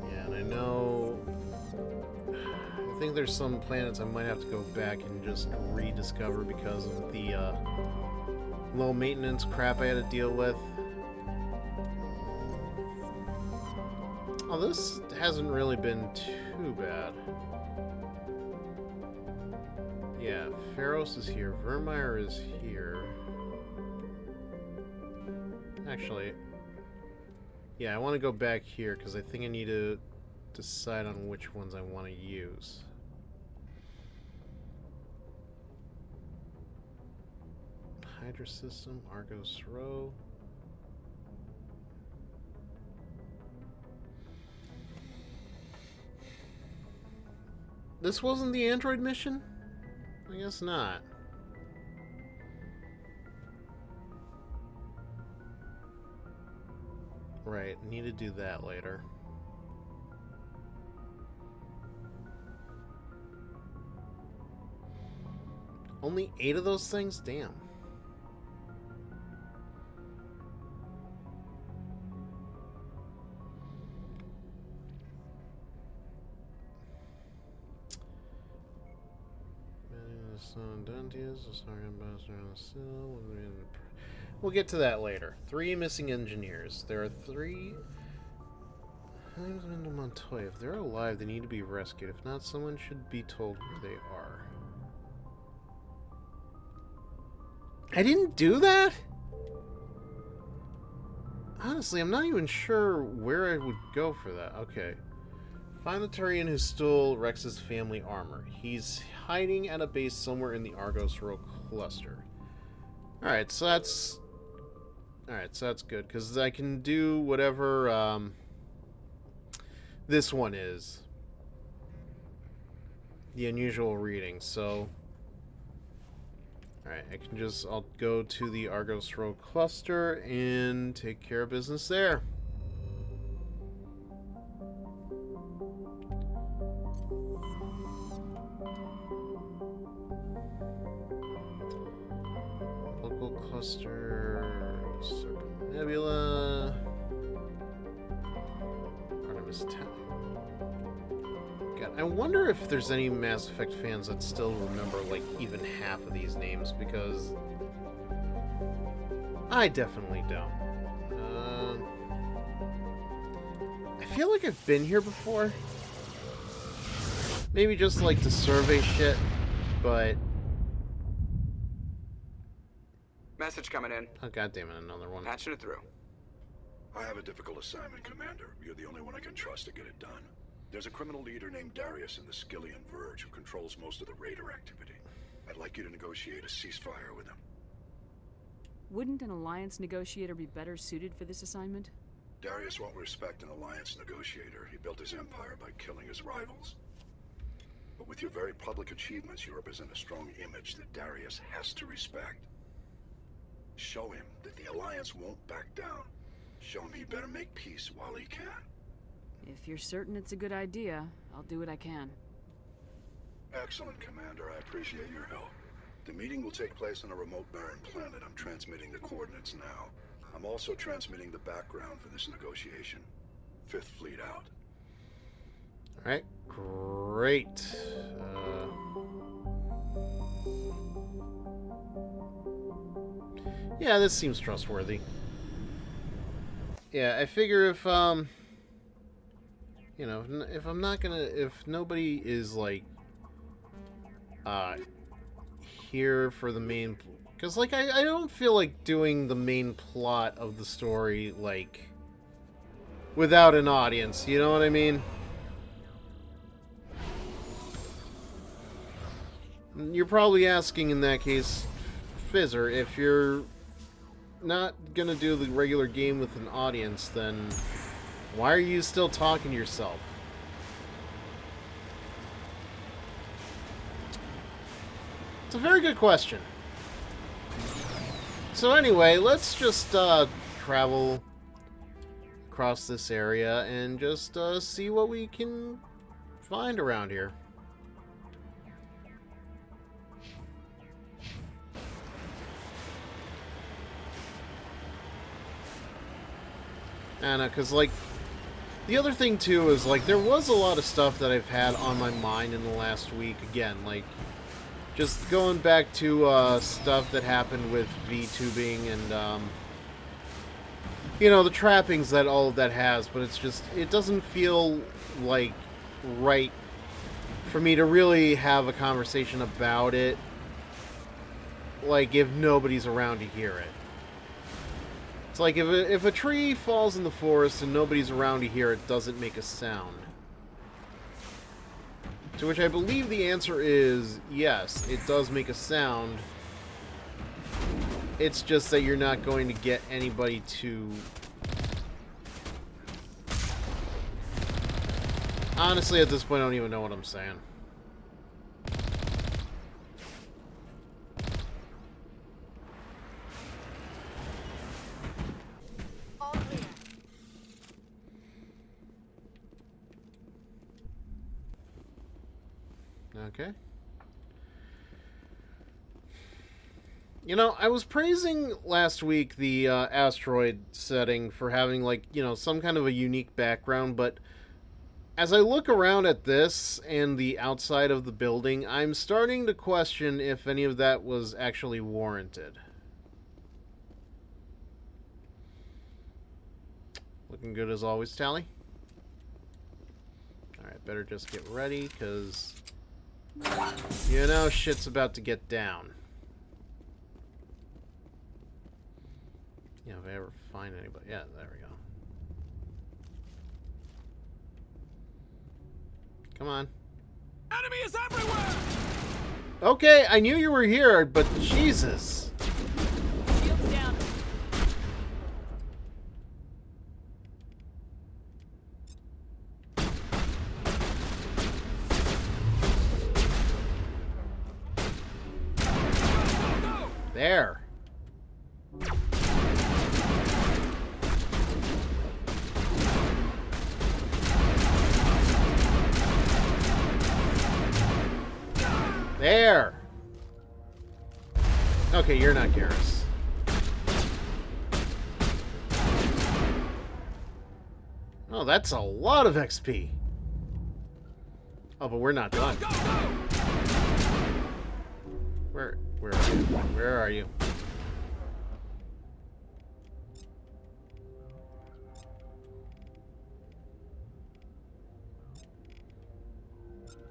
Yeah, and I know... I think there's some planets I might have to go back and just rediscover because of the low maintenance crap I had to deal with. Oh, this hasn't really been too bad. Yeah, Pharos is here. Vermeer is here. Actually, yeah, I want to go back here because I think I need to decide on which ones I want to use. Hydra System, Argos Row. This wasn't the android mission? I guess not. Right, need to do that later. Only 8 of those things? Damn. We'll get to that later. 3 missing engineers. There are 3. Montoya. If they're alive, they need to be rescued. If not, someone should be told where they are. I didn't do that? Honestly, I'm not even sure where I would go for that. Okay. Find the Turian who stole Rex's family armor. He's hiding at a base somewhere in the Argos Row cluster. Alright, so that's... Alright, so that's good, because I can do whatever this one is. The unusual reading, so... Alright, I'll go to the Argos Row cluster and take care of business there. Local cluster, Circumnebula, Artemis Town. God, I wonder if there's any Mass Effect fans that still remember, like, even half of these names, because I definitely don't. I feel like I've been here before. Maybe just, like, to survey shit, but... Message coming in. Oh, goddammit, another one. Patching it through. I have a difficult assignment, Commander. You're the only one I can trust to get it done. There's a criminal leader named Darius in the Skillian Verge who controls most of the Raider activity. I'd like you to negotiate a ceasefire with him. Wouldn't an Alliance negotiator be better suited for this assignment? Darius won't respect an Alliance negotiator. He built his empire by killing his rivals. But with your very public achievements, you represent a strong image that Darius has to respect. Show him that the Alliance won't back down. Show him he better make peace while he can. If you're certain it's a good idea, I'll do what I can. Excellent, Commander. I appreciate your help. The meeting will take place on a remote barren planet. I'm transmitting the coordinates now. I'm also transmitting the background for this negotiation. 5th Fleet out. Alright, great. Yeah, this seems trustworthy. Yeah, I figure if, you know, if I'm not gonna, if nobody is, like, here for the main, because, like, I don't feel like doing the main plot of the story, like, without an audience, you know what I mean? You're probably asking, in that case, Fizzer, if you're not gonna do the regular game with an audience, then why are you still talking to yourself? It's a very good question. So anyway, let's just travel across this area and just see what we can find around here. And because, like, the other thing too is, like, there was a lot of stuff that I've had on my mind in the last week. Again, like, Just going back to stuff that happened with VTubing and, you know, the trappings that all of that has, but it's just, it doesn't feel like right for me to really have a conversation about it, like, if nobody's around to hear it. It's like, if a tree falls in the forest and nobody's around to hear it, doesn't make a sound. To which I believe the answer is, yes, it does make a sound. It's just that you're not going to get anybody to... Honestly, at this point, I don't even know what I'm saying. All clear. Okay. You know, I was praising last week the asteroid setting for having, like, you know, some kind of a unique background, but as I look around at this and the outside of the building, I'm starting to question if any of that was actually warranted. Looking good as always, Tally. Alright, better just get ready, because, you know, shit's about to get down. Yeah, if I ever find anybody. Yeah, there we go. Come on. Enemy is everywhere! Okay, I knew you were here, but Jesus. Shields down. There. There. Okay, you're not Garrus. Oh, that's a lot of XP. Oh, but we're not done. Where are you? Where are you?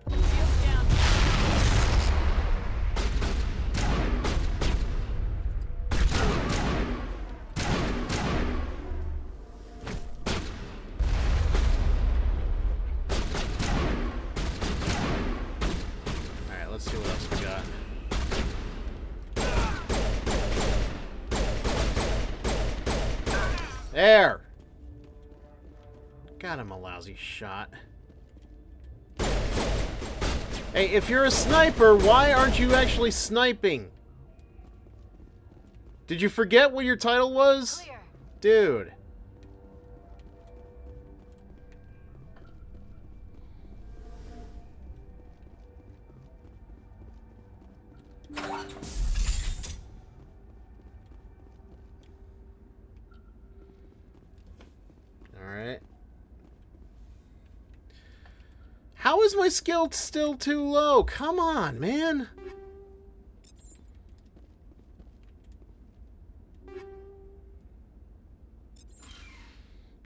Shields down. Alright, let's see what else we got. There! God, I'm a lousy shot. Hey, if you're a sniper, why aren't you actually sniping? Did you forget what your title was? Clear. Dude. Alright. How is my skill still too low? Come on, man.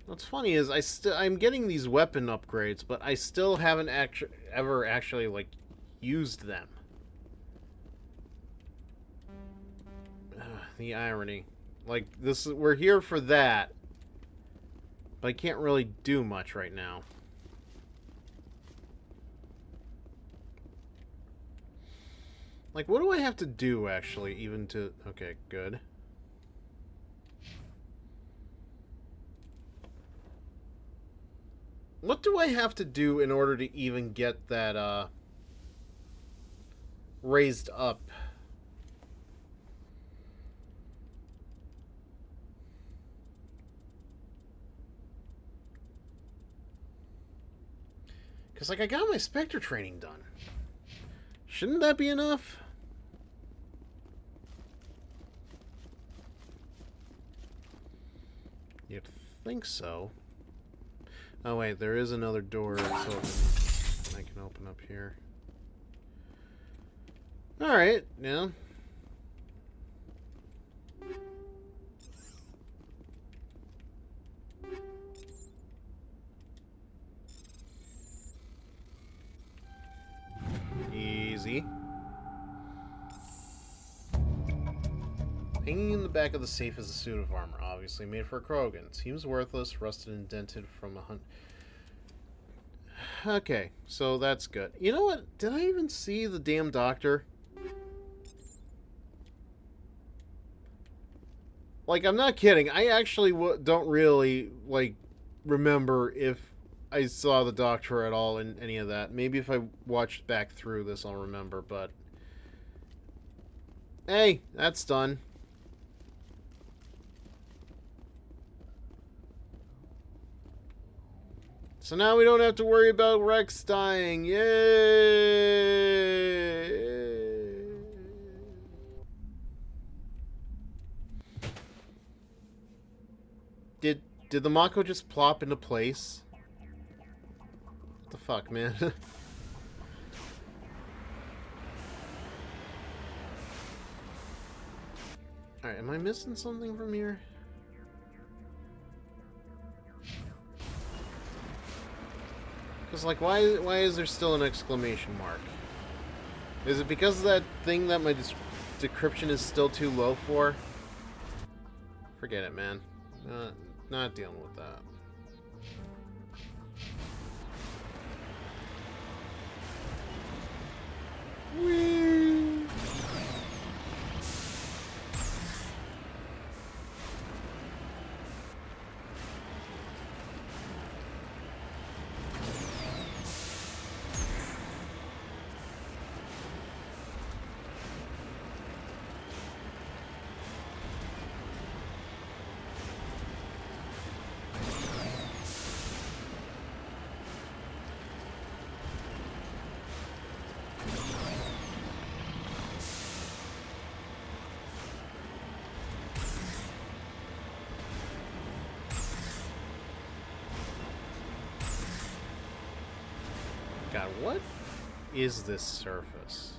What's funny is I'm getting these weapon upgrades, but I still haven't ever actually like used them. The irony. Like we're here for that, but I can't really do much right now. Like, what do I have to do, actually, even to... Okay, good. What do I have to do in order to even get that, raised up? Because, like, I got my Spectre training done. Shouldn't that be enough? You'd think so. Oh wait, there is another door that's open. I can open up here. Alright, yeah. Easy. Hanging in the back of the safe is a suit of armor, obviously made for a Krogan. Seems worthless, rusted and dented from a hunt. Okay, so that's good. You know what? Did I even see the damn doctor? Like, I'm not kidding. I actually don't really, like, remember if I saw the doctor at all in any of that. Maybe if I watched back through this, I'll remember, but... Hey, that's done. So now we don't have to worry about Rex dying. Yay! Did the Mako just plop into place? What the fuck, man? Alright, am I missing something from here? Because, like, why is there still an exclamation mark? Is it because of that thing that my decryption is still too low for? Forget it, man. Not dealing with that. Whee! God, what is this surface?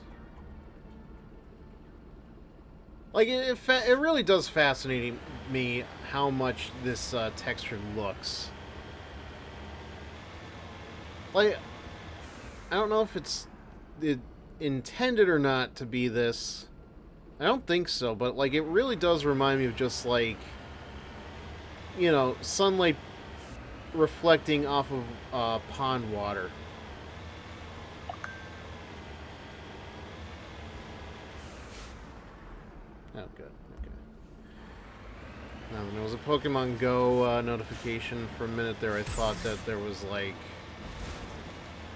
Like, it really does fascinate me how much this texture looks. Like, I don't know if it's intended or not to be this. I don't think so, but, like, it really does remind me of just, like, you know, sunlight reflecting off of pond water. Oh, good. Okay. Now, there was a Pokemon Go notification for a minute there. I thought that there was, like,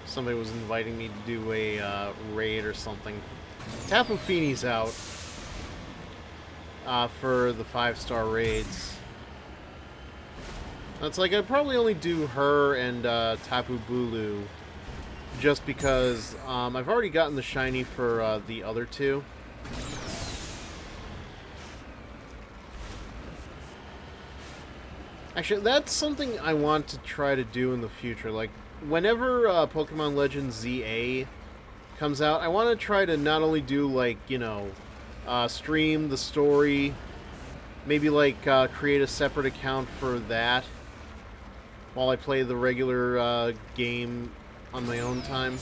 somebody was inviting me to do a raid or something. Tapu Fini's out for the 5-star raids. It's like I'd probably only do her and Tapu Bulu just because I've already gotten the shiny for the other two. Actually, that's something I want to try to do in the future. Like, whenever Pokemon Legends ZA comes out, I want to try to not only do, like, you know, stream the story, maybe, like, create a separate account for that while I play the regular game on my own time.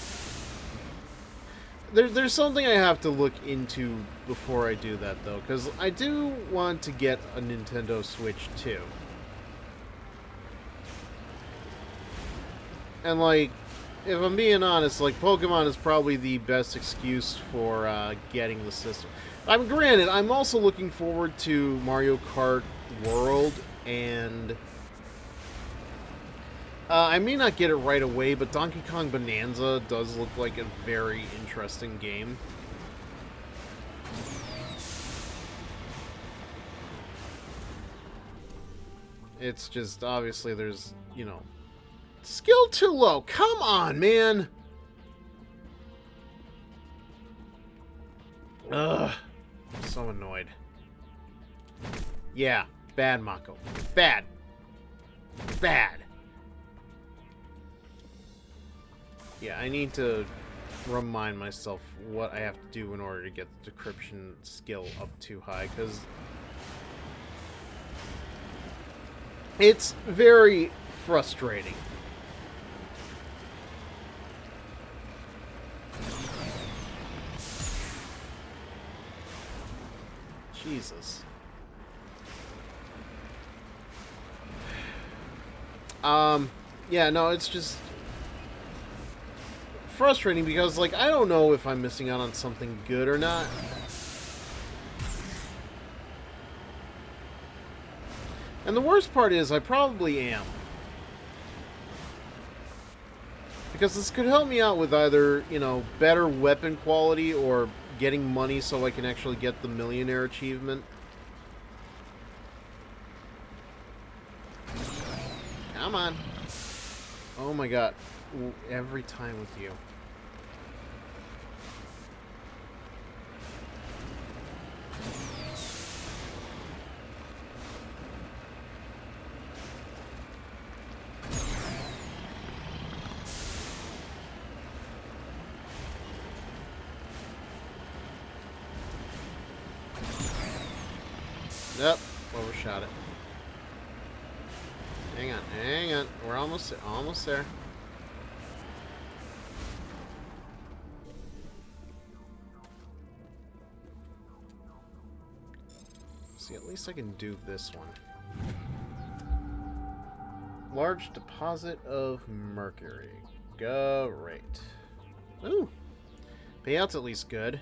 There's something I have to look into before I do that, though, because I do want to get a Nintendo Switch, too. And, like, if I'm being honest, like, Pokemon is probably the best excuse for getting the system. Granted, I'm also looking forward to Mario Kart World, and I may not get it right away, but Donkey Kong Bonanza does look like a very interesting game. It's just, obviously, there's, you know... Skill too low. Come on, man. Ugh. I'm so annoyed. Yeah. Bad, Mako. Bad. Bad. Yeah, I need to remind myself what I have to do in order to get the decryption skill up too high, because it's very frustrating. Jesus. Yeah, no, it's just frustrating because, like, I don't know if I'm missing out on something good or not. And the worst part is I probably am. Because this could help me out with either, you know, better weapon quality or getting money so I can actually get the millionaire achievement. Come on. Oh my god. Every time with you. Yep, overshot it. Hang on. We're almost there. See, at least I can do this one. Large deposit of mercury. Great. Ooh. Payout's at least good.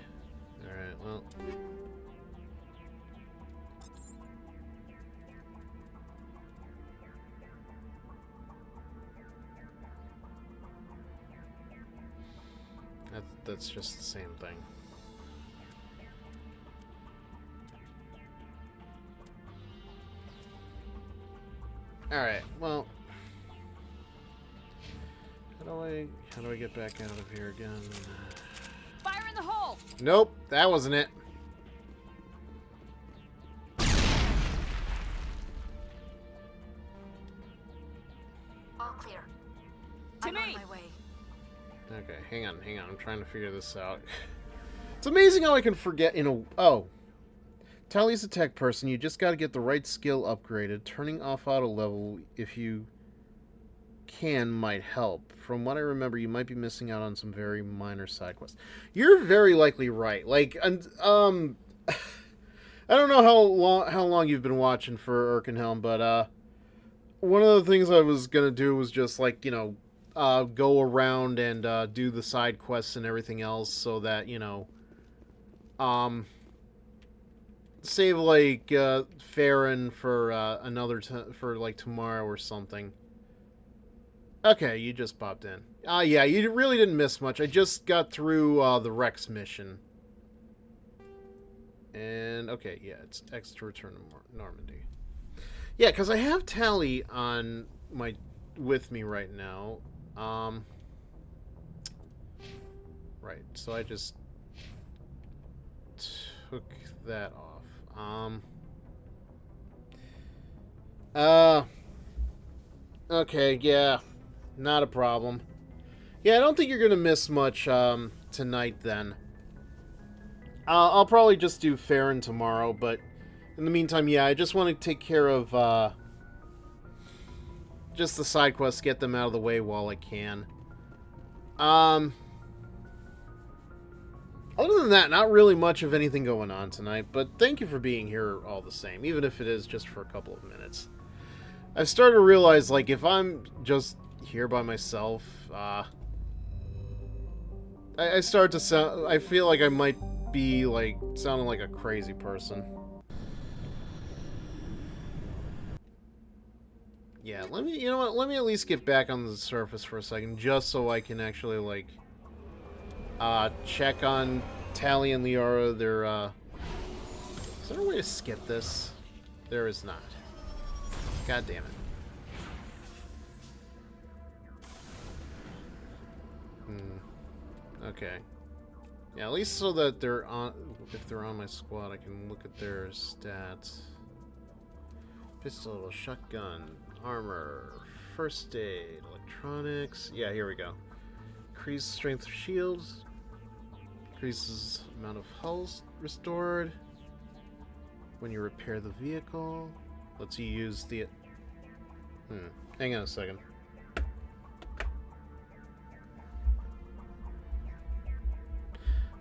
Alright, well. That's just the same thing. Alright, well. How do I get back out of here again? Fire in the hole! Nope, that wasn't it. All clear. To me! On my way. Okay, hang on. I'm trying to figure this out. It's amazing how I can forget in a... Oh. Tally's a tech person. You just gotta get the right skill upgraded. Turning off auto level if you can might help. From what I remember, you might be missing out on some very minor side quests. You're very likely right. Like, I don't know how long you've been watching for Erkenhelm, but one of the things I was gonna do was just, like, you know, go around and do the side quests and everything else so that, you know, save, like, Saren for for, like, tomorrow or something. Okay, you just popped in. Yeah, you really didn't miss much. I just got through the Rex mission. And, okay, yeah, it's X to return to Normandy. Yeah, because I have Tally on with me right now. Right, so I just took that off. Okay, yeah, not a problem. Yeah, I don't think you're gonna miss much, tonight, then. I'll probably just do Saren tomorrow, but in the meantime, yeah, I just want to take care of, just the side quests, get them out of the way while I can. Other than that, not really much of anything going on tonight, but thank you for being here all the same, even if it is just for a couple of minutes. I've started to realize, like, if I'm just here by myself, I start to sound... I feel like I might be, like, sounding like a crazy person. Yeah, you know what, let me at least get back on the surface for a second, just so I can actually, like, check on Tally and Liara. Is there a way to skip this? There is not. God damn it. Okay. Yeah, at least so that they're on... If they're on my squad, I can look at their stats. Pistol, shotgun, armor, first aid, electronics. Yeah, here we go. Increased strength of shields. Increases amount of health restored when you repair the vehicle. Lets you use the... Hang on a second.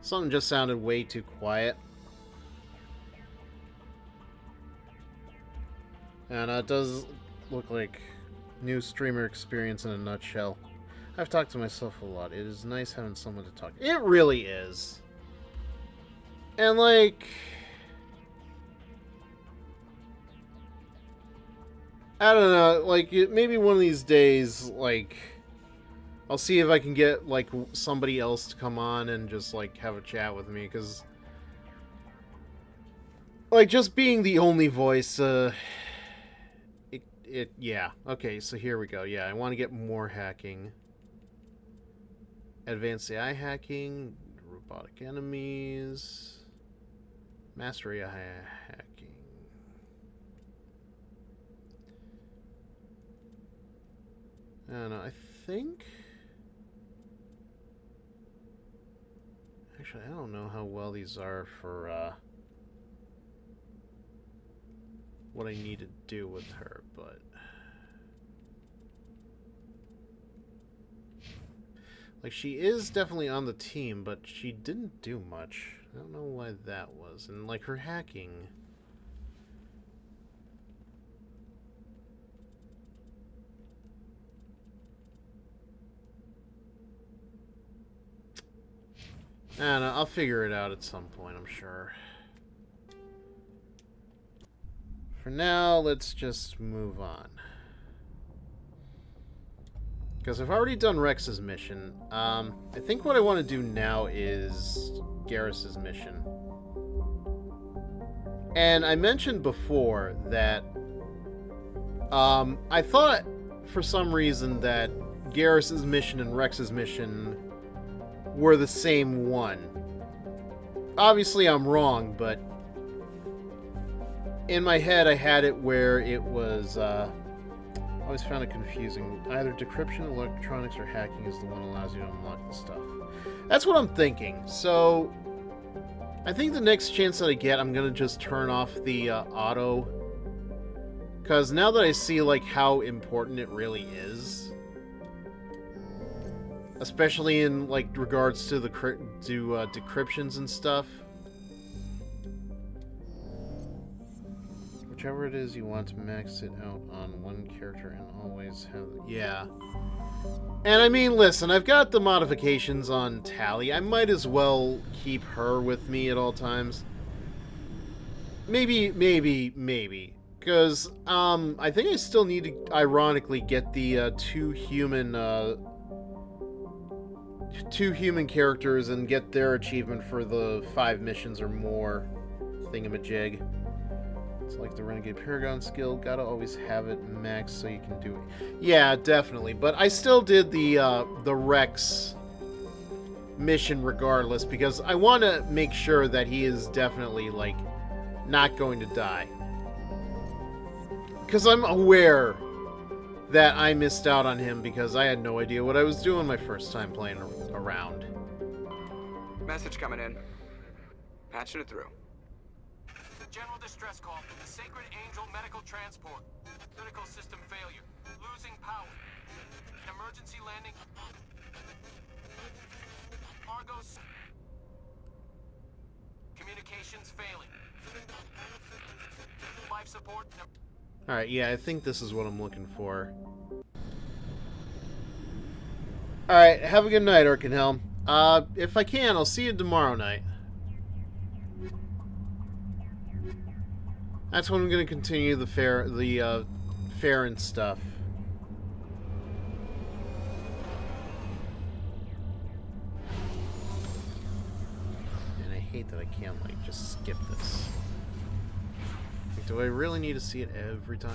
Something just sounded way too quiet. And it does look like new streamer experience in a nutshell. I've talked to myself a lot. It is nice having someone to talk to. It really is. And like... I don't know, like, maybe one of these days, like, I'll see if I can get, like, somebody else to come on and just, like, have a chat with me, because, like, just being the only voice, yeah. Okay, so here we go. Yeah, I want to get more hacking. Advanced AI hacking, robotic enemies, mastery AI hacking. I don't know, I think... Actually, I don't know how well these are for, what I need to do with her, but... Like, she is definitely on the team, but she didn't do much. I don't know why that was. And, like, her hacking... I don't know, I'll figure it out at some point, I'm sure. For now, let's just move on. Because I've already done Rex's mission. I think what I want to do now is Garrus's mission. And I mentioned before that I thought for some reason that Garrus's mission and Rex's mission were the same one. Obviously I'm wrong, but in my head I had it where it was, I always found it confusing. Either decryption, electronics, or hacking is the one that allows you to unlock the stuff. That's what I'm thinking. So, I think the next chance that I get, I'm gonna just turn off the auto. Because now that I see, like, how important it really is, especially in, like, regards to the decryptions and stuff. Whichever it is you want to max it out on one character and always have... Yeah. And I mean, listen, I've got the modifications on Tally. I might as well keep her with me at all times. Maybe. Because, I think I still need to, ironically, get the two human characters and get their achievement for the 5 missions or more thingamajig. It's like the Renegade Paragon skill, gotta always have it maxed so you can do it. Yeah, definitely, but I still did the Rex mission regardless, because I want to make sure that he is definitely, like, not going to die. Because I'm aware that I missed out on him because I had no idea what I was doing my first time playing around. Message coming in. Patching it through. General distress call from the Sacred Angel Medical Transport. Critical system failure. Losing power. Emergency landing. Argos. Communications failing. Life support. Alright, yeah, I think this is what I'm looking for. Alright, have a good night, Arkenhelm. If I can, I'll see you tomorrow night. That's when I'm going to continue the fair and stuff. And I hate that I can't, like, just skip this. Like, do I really need to see it every time?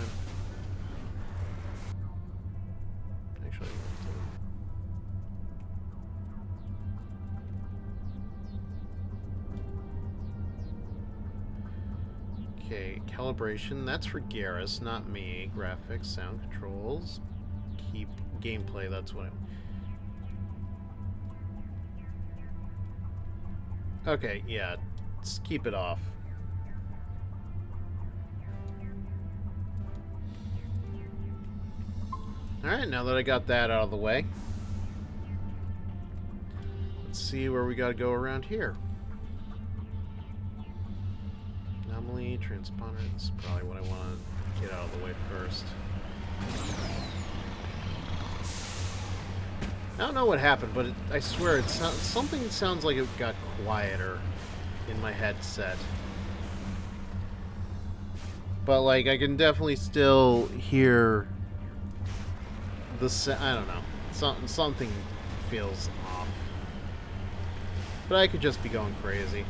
Actually, okay, calibration, that's for Garrus, not me. Graphics, sound controls, keep gameplay, that's what Okay, yeah. Let's keep it off. Alright, now that I got that out of the way, let's see where we gotta go around here. Anomaly, transponder, this is probably what I want to get out of the way first. I don't know what happened, but I swear something sounds like it got quieter in my headset. But like I can definitely still hear the I don't know. Something feels off. But I could just be going crazy.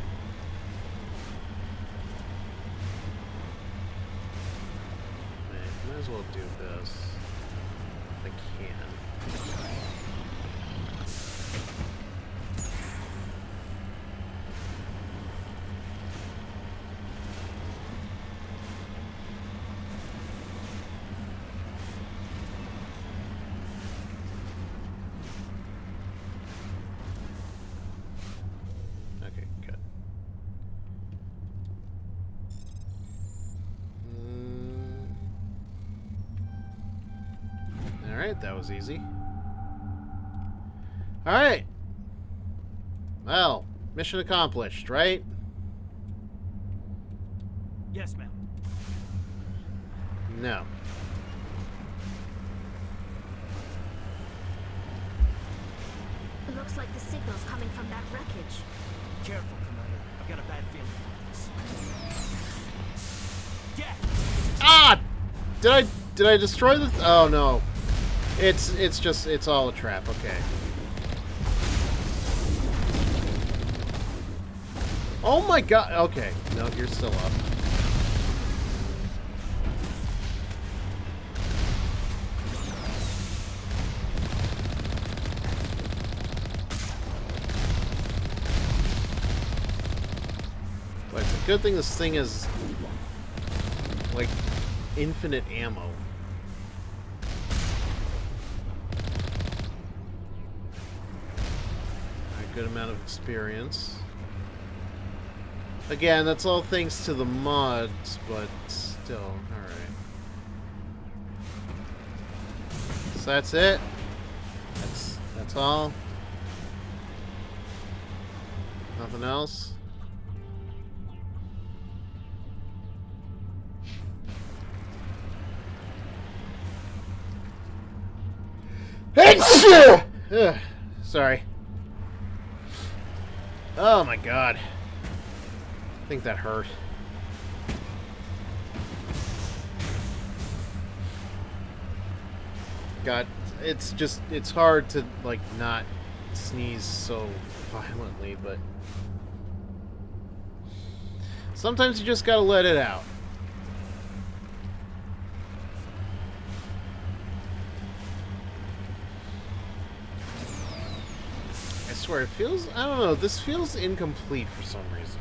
Might as well do this if I can. Okay, good. Alright, that was easy. Alright. Well, mission accomplished, right? Yes, ma'am. No. It looks like the signal's coming from that wreckage. Careful, Commander. I've got a bad feeling about this. Yeah! Ah! Did I destroy the oh no. It's all a trap, okay. Oh my god, okay. No, you're still up. But it's a good thing this thing is like infinite ammo. Good amount of experience. Again, that's all thanks to the mods, but still, alright. So that's it. That's all. Nothing else. Ugh, sorry. Oh my god. I think that hurt. God, it's hard to, like, not sneeze so violently, but sometimes you just gotta let it out. I swear, it feels, I don't know, this feels incomplete for some reason.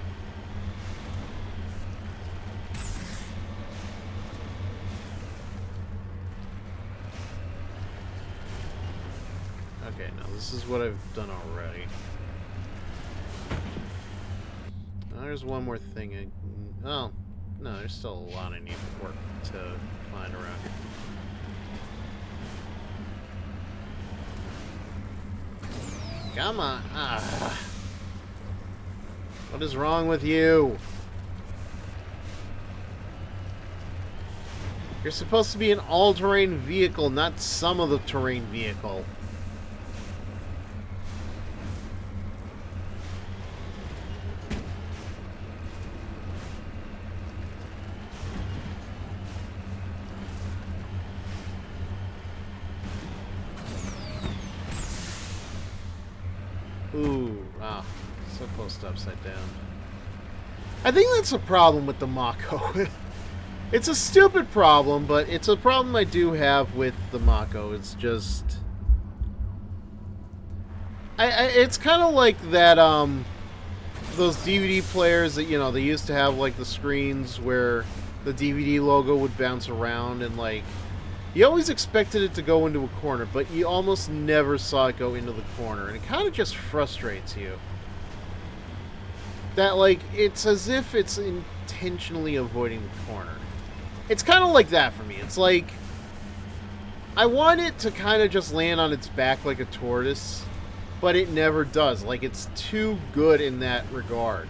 Okay, now this is what I've done already. Now, there's one more thing. Oh, no, there's still a lot I need to work to find around here. Come on. Ah. What is wrong with you? You're supposed to be an all-terrain vehicle, not some of the terrain vehicle. Ooh, ah, so close to upside down. I think that's a problem with the Mako. It's a stupid problem, but it's a problem I do have with the Mako. It's just... it's kind of like that, those DVD players that, you know, they used to have, like, the screens where the DVD logo would bounce around and, like, you always expected it to go into a corner, but you almost never saw it go into the corner, and it kind of just frustrates you. That, like, it's as if it's intentionally avoiding the corner. It's kind of like that for me. It's like, I want it to kind of just land on its back like a tortoise, but it never does. Like, it's too good in that regard.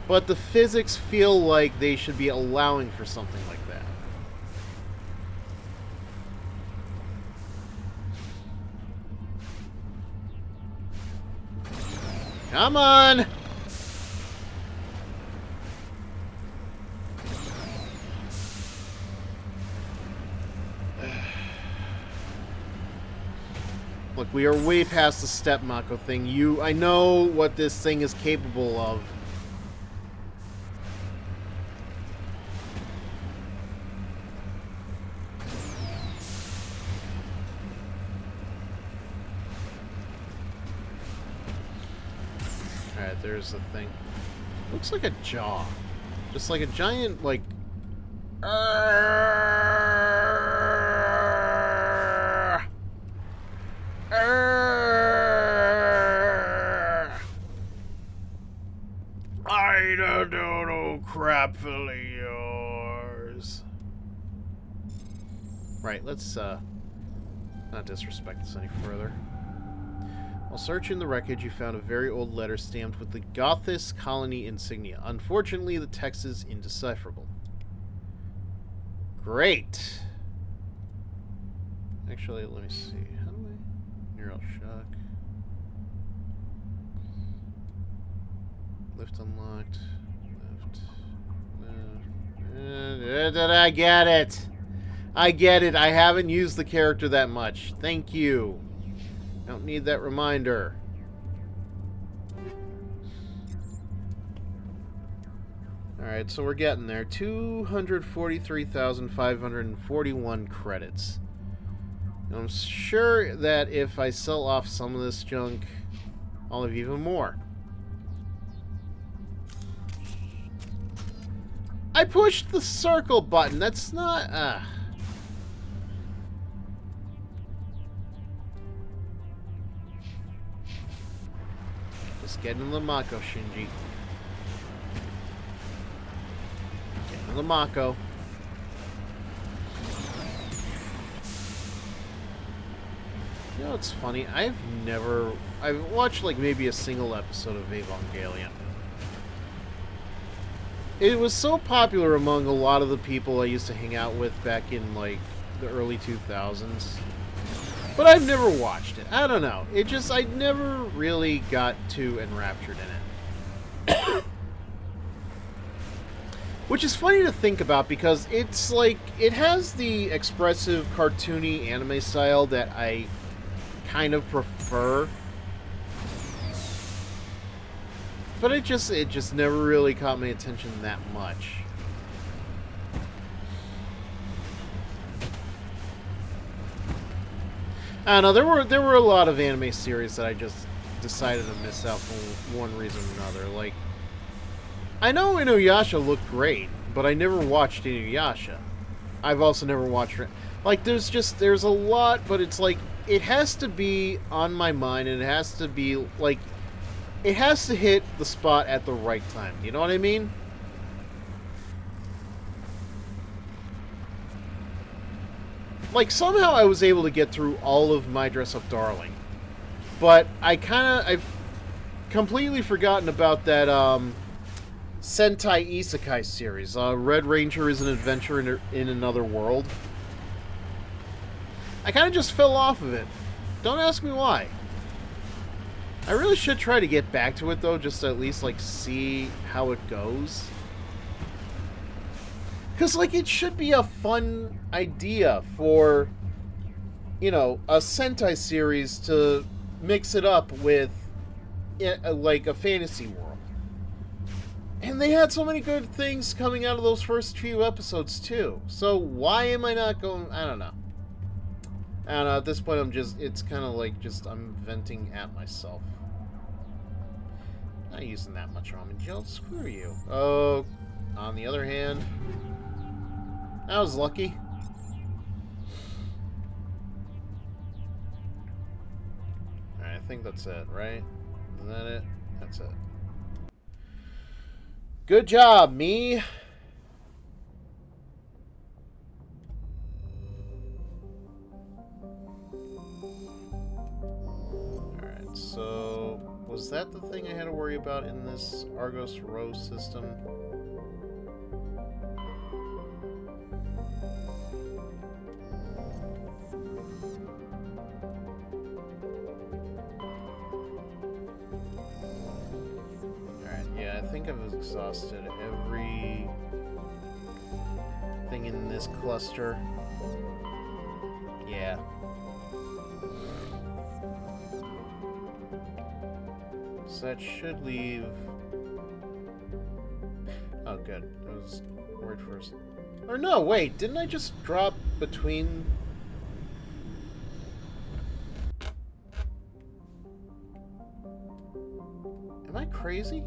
But the physics feel like they should be allowing for something like that. Come on! Look, we are way past the step Mako thing. I know what this thing is capable of. Alright, there's the thing. Looks like a jaw. Just like a giant, like... I don't know, crap full of yours. Right, let's not disrespect this any further. While searching the wreckage, you found a very old letter stamped with the Gothis colony insignia. Unfortunately, the text is indecipherable. Great. Actually, let me see. How do I... Neural shock. Lift unlocked. Lift. I get it. I get it. I haven't used the character that much. Thank you. Don't need that reminder. Alright, so we're getting there. 243,541 credits. And I'm sure that if I sell off some of this junk, I'll have even more. I pushed the circle button. That's not... Just get in the Mako, Shinji. Get in the Mako. You know, it's funny. I've watched like maybe a single episode of Evangelion. It was so popular among a lot of the people I used to hang out with back in like the early 2000s. But I've never watched it. I don't know. It just, I never really got too enraptured in it. Which is funny to think about because it's like, it has the expressive, cartoony anime style that I kind of prefer. But it just never really caught my attention that much. I don't know, there were a lot of anime series that I just decided to miss out for one reason or another. Like, I know Inuyasha looked great, but I never watched Inuyasha. I've also never watched it. Like, there's a lot, but it's like, it has to be on my mind, and it has to be, like, it has to hit the spot at the right time. You know what I mean? Like, somehow I was able to get through all of My Dress-Up Darling. But I've completely forgotten about that, Sentai Isekai series. Red Ranger is an adventure in another world. I kind of just fell off of it. Don't ask me why. I really should try to get back to it, though, just to at least, like, see how it goes. Because, like, it should be a fun idea for, you know, a Sentai series to mix it up with, like, a fantasy world. And they had so many good things coming out of those first few episodes, too. So why am I not going... I don't know. I don't know, at this point it's kind of like I'm venting at myself. Not using that much ramen gel, screw you. Oh, on the other hand, I was lucky. Alright, I think that's it, right? Is that it? That's it. Good job, me. Alright, so was that the thing I had to worry about in this Argos Row system? Alright, yeah, I think I've exhausted every thing in this cluster. Yeah. So that should leave... Oh, good. I was worried first. Or no, wait, didn't I just drop between... Am I crazy?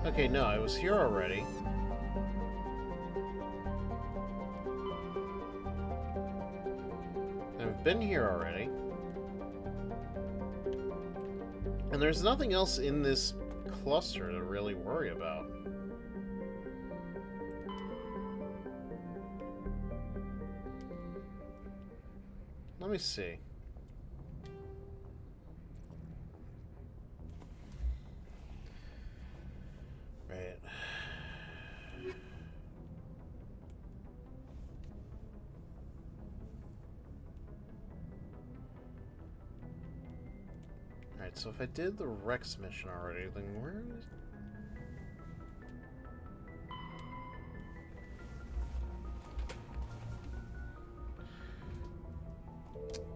Okay, no, I was here already. I've been here already. And there's nothing else in this cluster to really worry about. Let me see. Right. Alright, so if I did the Rex mission already, then where is...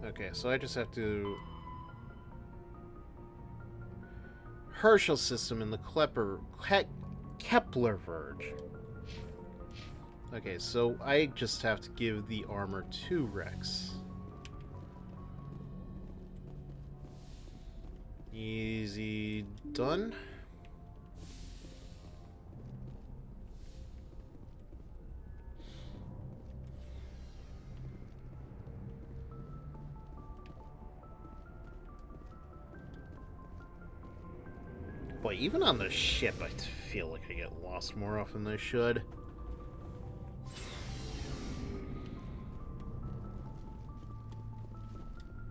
Okay, so I just have to... Herschel system in the Kepler Verge. Okay, so I just have to give the armor to Rex. Easy done. Boy, even on the ship, I feel like I get lost more often than I should.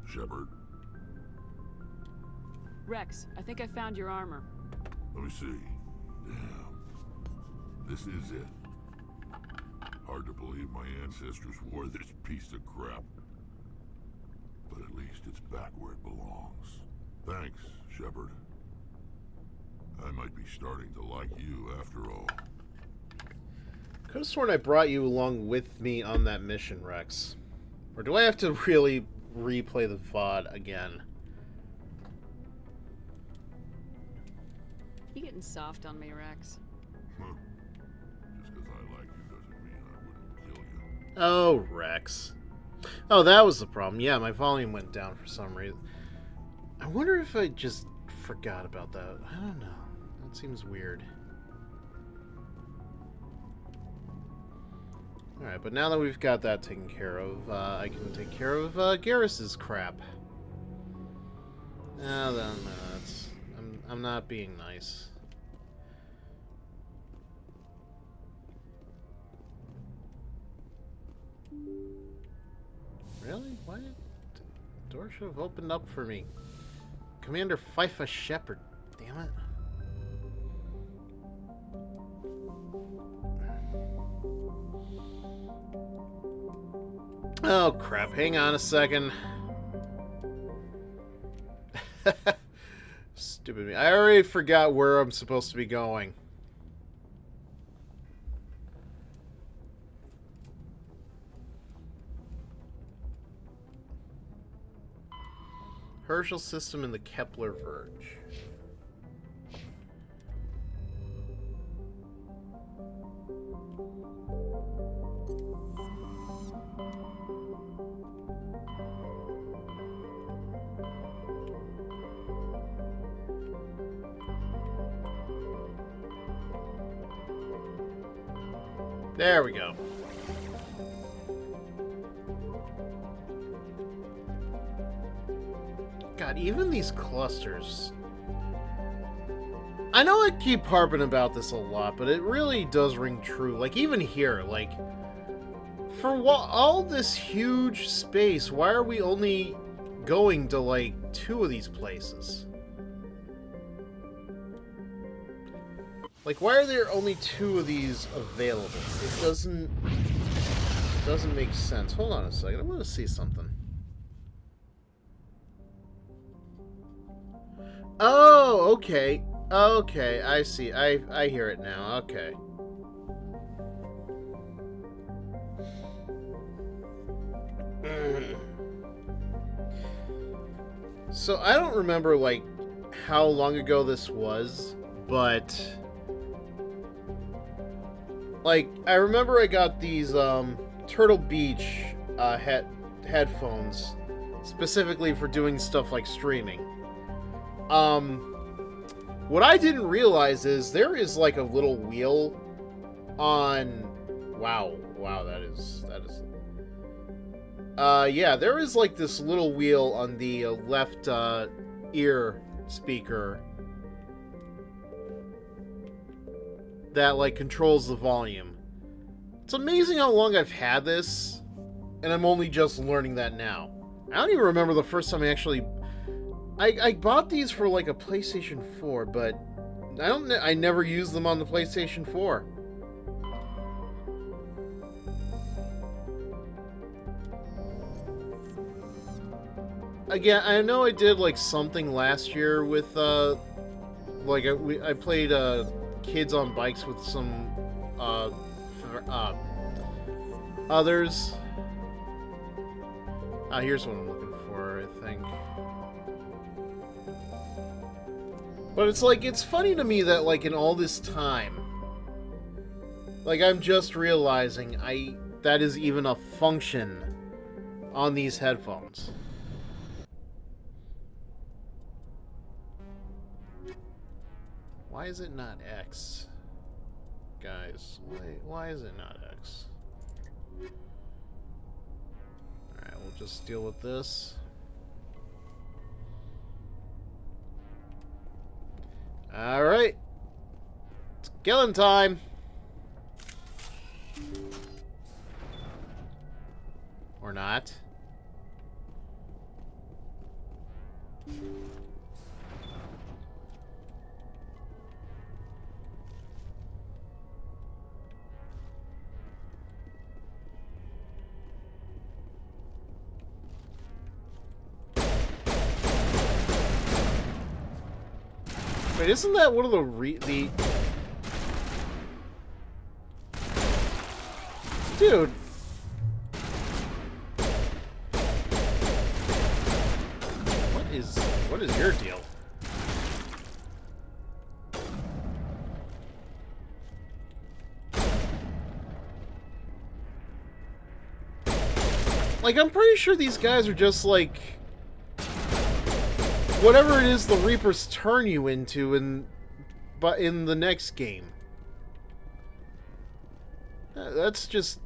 Shepard. Rex, I think I found your armor. Let me see. Damn. This is it. Hard to believe my ancestors wore this piece of crap. But at least it's back where it belongs. Thanks, Shepard. I might be starting to like you after all. Could have sworn I brought you along with me on that mission, Rex. Or do I have to really replay the VOD again? You getting soft on me, Rex? Huh. Just because I like you doesn't mean I wouldn't kill you. Oh, Rex. Oh, that was the problem. Yeah, my volume went down for some reason. I wonder if I just forgot about that. I don't know. That seems weird. Alright, but now that we've got that taken care of, I can take care of Garrus's crap. No, that's... I'm not being nice. Really? What? The door should have opened up for me. Commander Fifa Shepard. Damn it. Oh, crap. Hang on a second. Stupid me. I already forgot where I'm supposed to be going. Herschel system in the Kepler Verge. There we go. God, even these clusters. I know I keep harping about this a lot, but it really does ring true. Like, even here, like, for all this huge space, why are we only going to, like, 2 of these places? Like, why are there only 2 of these available? It doesn't make sense. Hold on a second. I want to see something. Oh, okay. Okay, I see. I hear it now. Okay. So I don't remember, like, how long ago this was, but like, I remember I got these Turtle Beach headphones specifically for doing stuff like streaming. What I didn't realize is there is like a little wheel on. Wow, that is. Yeah, there is like this little wheel on the left ear speaker that like controls the volume. It's amazing how long I've had this, and I'm only just learning that now. I don't even remember the first time I actually. I bought these for like a PlayStation 4, but I never used them on the PlayStation 4. Again, I know I did like something last year with like I played Kids on Bikes with some others. Here's what I'm looking for, I think. But it's like, it's funny to me that like in all this time, like I'm just realizing that is even a function on these headphones. Why is it not X? Guys, why is it not X? Alright, we'll just deal with this. Alright. It's killing time. Or not. Wait, isn't that one of the Dude. What is your deal? Like, I'm pretty sure these guys are just like whatever it is the Reapers turn you into in the next game. That's just...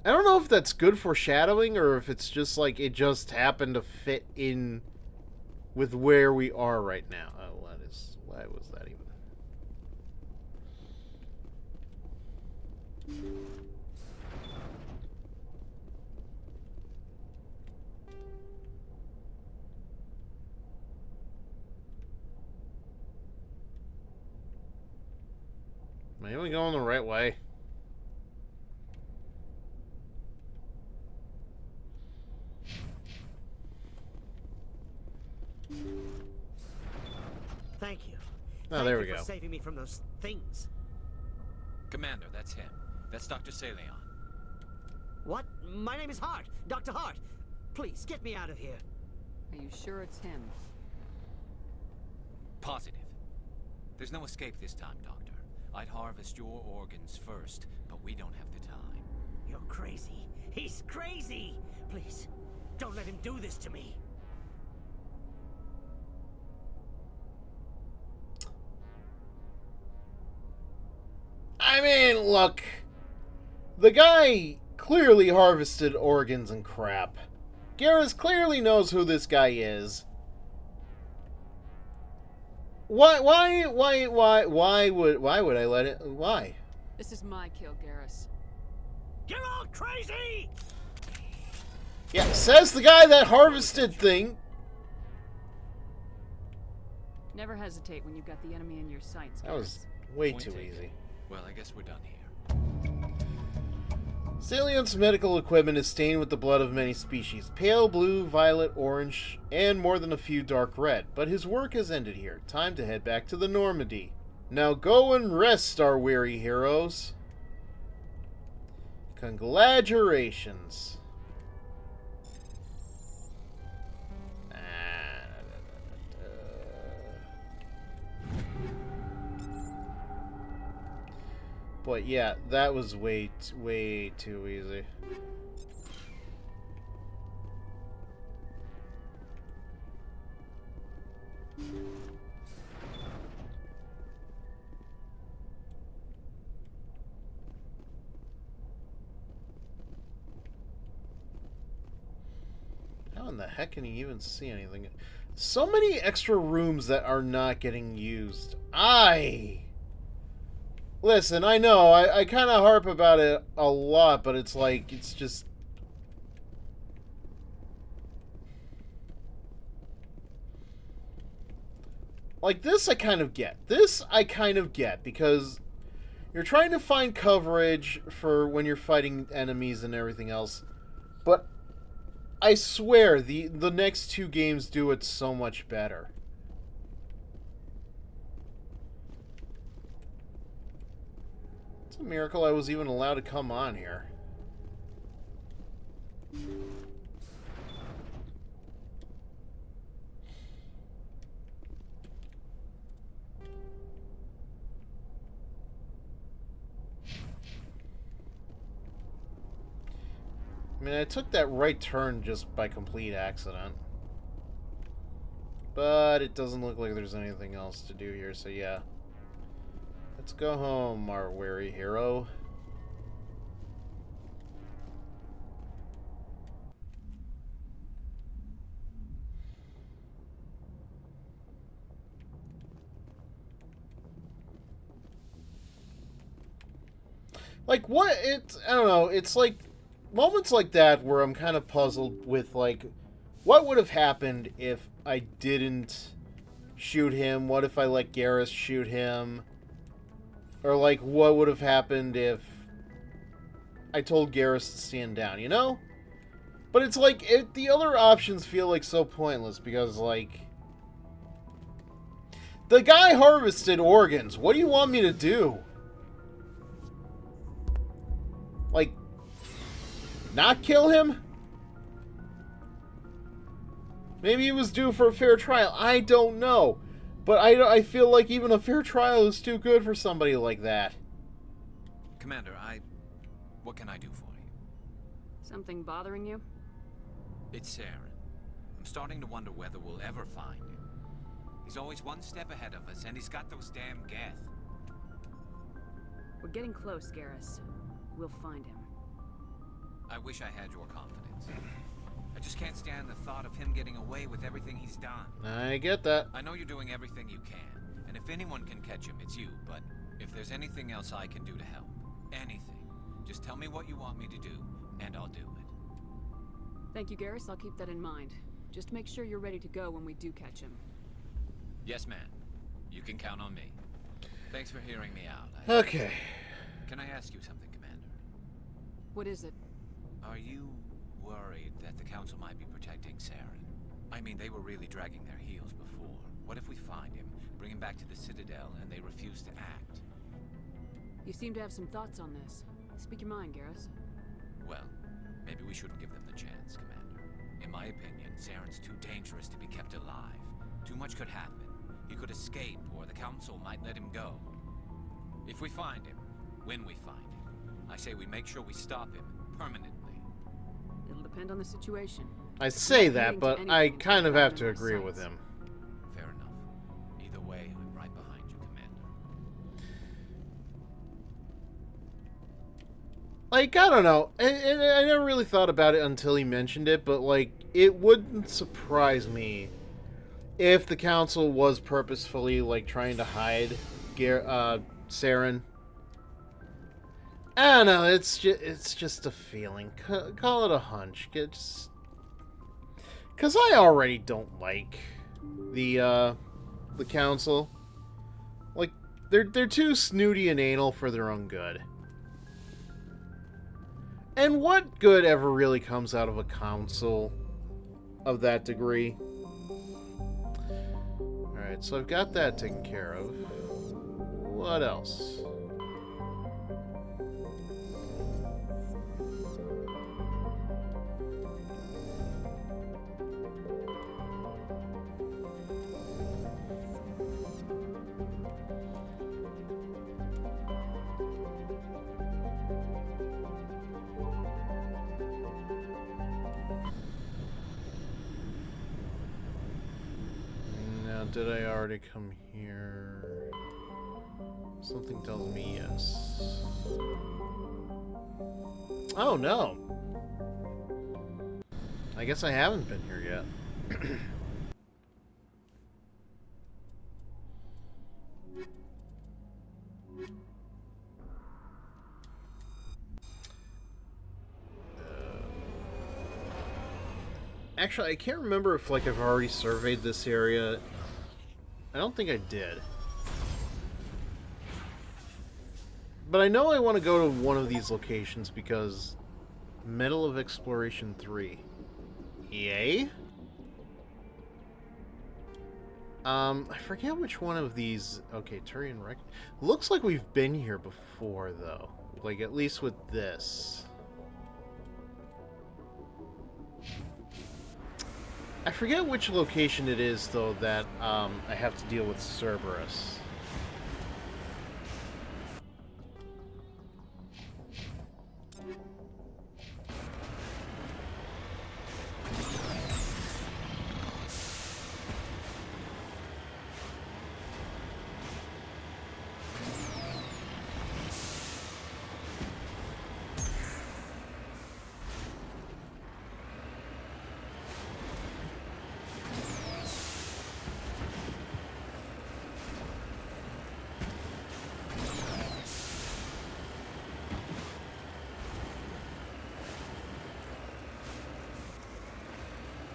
I don't know if that's good foreshadowing or if it's just like it just happened to fit in with where we are right now. Oh, why was that even? Am I even going the right way? Thank you. Oh, there we Thank you go. for saving me from those things. Commander, that's him. That's Dr. Saleon. What? My name is Hart. Dr. Hart. Please, get me out of here. Are you sure it's him? Positive. There's no escape this time, Doctor. I'd harvest your organs first, but we don't have the time. You're crazy. He's crazy! Please, don't let him do this to me. I mean, look. The guy clearly harvested organs and crap. Garrus clearly knows who this guy is. Why would I let it? Why? This is my kill, Garrus. You're all crazy! Yeah, says the guy that harvested thing. Never hesitate when you've got the enemy in your sights, Garrus. That was way Point too taken. easy. Well, I guess we're done here. Salient's medical equipment is stained with the blood of many species. Pale blue, violet, orange, and more than a few dark red. But his work has ended here. Time to head back to the Normandy. Now go and rest, our weary heroes. Congratulations. But yeah, that was way too easy. How in the heck can you even see anything? So many extra rooms that are not getting used. Listen, I know, I kind of harp about it a lot, but it's like, it's just... Like, this I kind of get. This I kind of get, because you're trying to find coverage for when you're fighting enemies and everything else. But I swear, the next two games do it so much better. It's a miracle I was even allowed to come on here. I mean, I took that right turn just by complete accident. But it doesn't look like there's anything else to do here, so yeah. Let's go home, our weary hero. Like, what? I don't know, it's like moments like that where I'm kind of puzzled with, like, what would have happened if I didn't shoot him? What if I let Garrus shoot him? Or, like, what would have happened if I told Garrus to stand down, you know? But it's like, the other options feel, like, so pointless because, like... The guy harvested organs. What do you want me to do? Like, not kill him? Maybe he was due for a fair trial. I don't know. But I feel like even a fair trial is too good for somebody like that. Commander, what can I do for you? Something bothering you? It's Saren. I'm starting to wonder whether we'll ever find him. He's always one step ahead of us, and he's got those damn Geth. We're getting close, Garrus. We'll find him. I wish I had your confidence. I just can't stand the thought of him getting away with everything he's done. I get that. I know you're doing everything you can, and if anyone can catch him, it's you, but if there's anything else I can do to help, anything, just tell me what you want me to do, and I'll do it. Thank you, Garrus. I'll keep that in mind. Just make sure you're ready to go when we do catch him. Yes, ma'am. You can count on me. Thanks for hearing me out. Okay. Can I ask you something, Commander? What is it? Are you worried that the Council might be protecting Saren? I mean, they were really dragging their heels before. What if we find him, bring him back to the Citadel, and they refuse to act? You seem to have some thoughts on this. Speak your mind, Garrus. Well, maybe we shouldn't give them the chance, Commander. In my opinion, Saren's too dangerous to be kept alive. Too much could happen. He could escape, or the Council might let him go. If we find him, when we find him, I say we make sure we stop him permanently. It'll depend on the situation. I say that, but I kind of have to agree with him. Fair enough. Either way, I'm right behind you, Commander. Like, I don't know. And I never really thought about it until he mentioned it, but, like, it wouldn't surprise me if the council was purposefully, like, trying to hide Saren. I don't know, it's just a feeling. Call it a hunch. Because I already don't like the council. Like, they're too snooty and anal for their own good. And what good ever really comes out of a council of that degree? Alright, so I've got that taken care of. What else? Did I already come here? Something tells me yes. Oh no! I guess I haven't been here yet. Actually, I can't remember if, like, I've already surveyed this area. I don't think I did. But I know I want to go to one of these locations because Medal of Exploration 3. Yay? I forget which one of these... Okay, Turian Wreck... Looks like we've been here before, though. Like, at least with this. I forget which location it is, though, that I have to deal with Cerberus.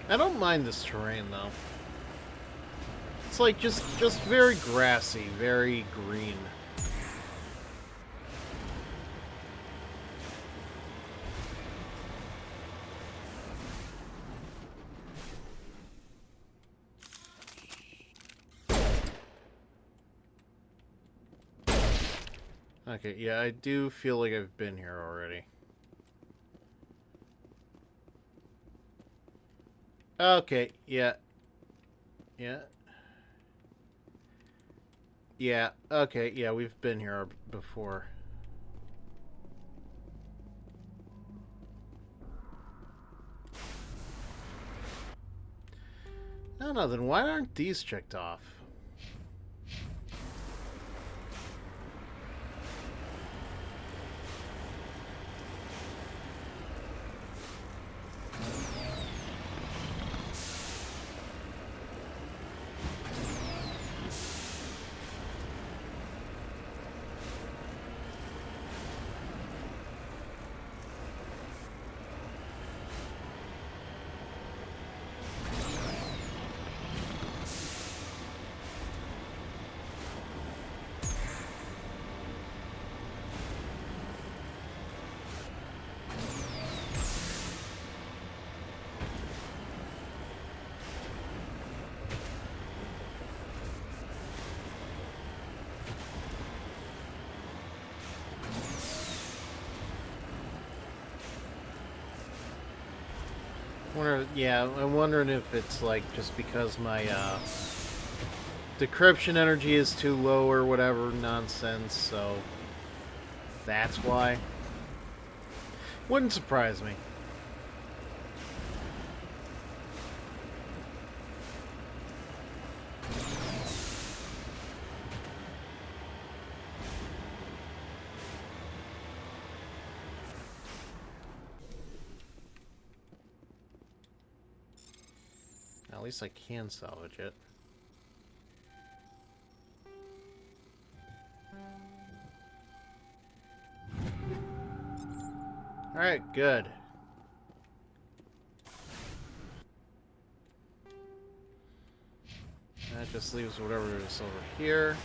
I don't mind this terrain, though. It's like just very grassy, very green. Okay, yeah, I do feel like I've been here already. Okay, yeah. Yeah. Yeah, okay, yeah, we've been here before. I don't know, then why aren't these checked off? Yeah, I'm wondering if it's like just because my decryption energy is too low or whatever nonsense, so that's why. Wouldn't surprise me. least I can salvage it. Alright, good. That just leaves whatever is over here.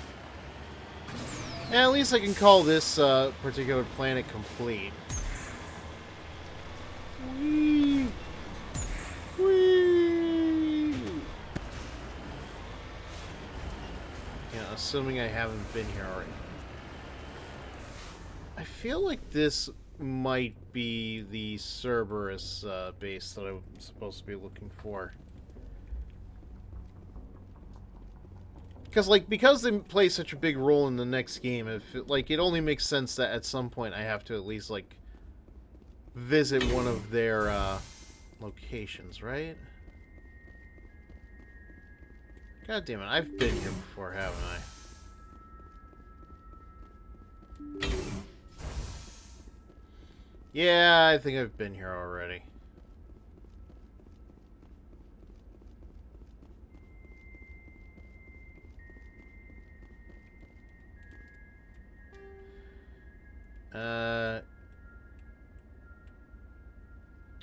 And at least I can call this particular planet complete. Whee! Whee! Yeah, assuming I haven't been here already. I feel like this might be the Cerberus base that I'm supposed to be looking for. Because they play such a big role in the next game, it only makes sense that at some point I have to at least, visit one of their, locations, right? God damn it, I've been here before, haven't I? Yeah, I think I've been here already.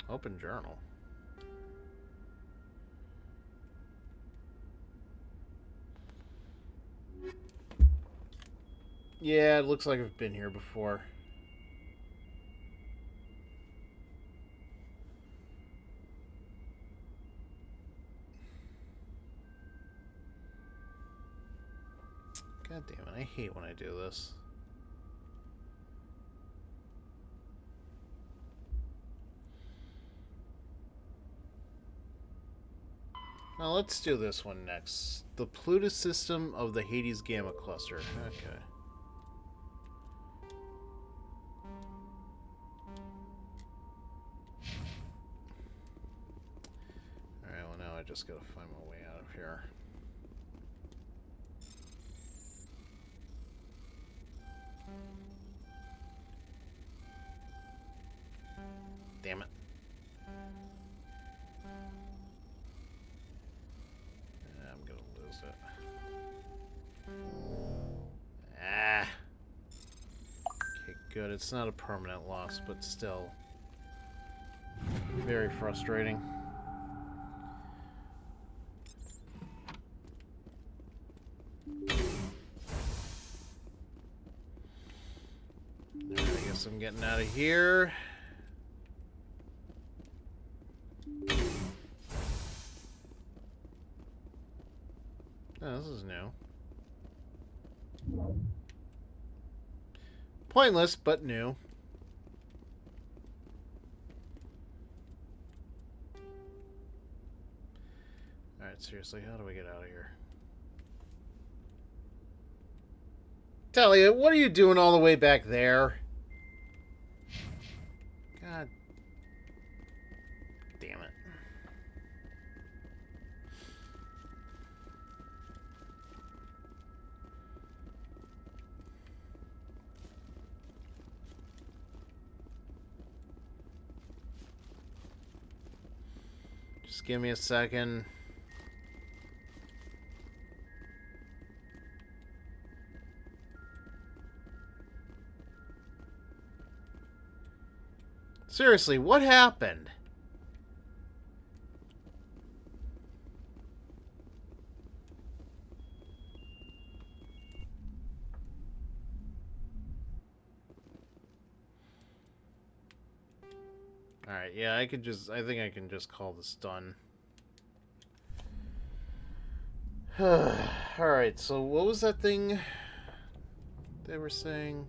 Open journal. Yeah, it looks like I've been here before. God damn it, I hate when I do this. Now let's do this one next. The Plutus system of the Hades Gamma Cluster. Okay. Alright, well now I just gotta find my way out of here. Damn it. I'm gonna lose it. Ah. Okay, good. It's not a permanent loss, but still very frustrating. Alright, I guess I'm getting out of here. Oh, this is new. Pointless, but new. Alright, seriously, how do we get out of here? Talia, what are you doing all the way back there? God damn it. Just give me a second. Seriously, what happened? Alright, yeah, I think I can just call this done. Alright, so what was that thing they were saying?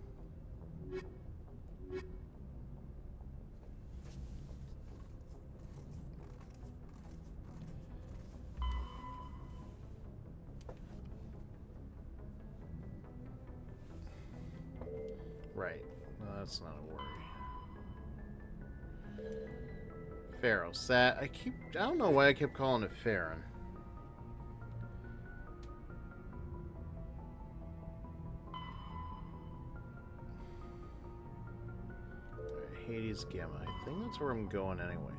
Right. No, that's not a worry. Pharaohs. That I don't know why I kept calling it Farron. Hades Gamma. I think that's where I'm going anyway.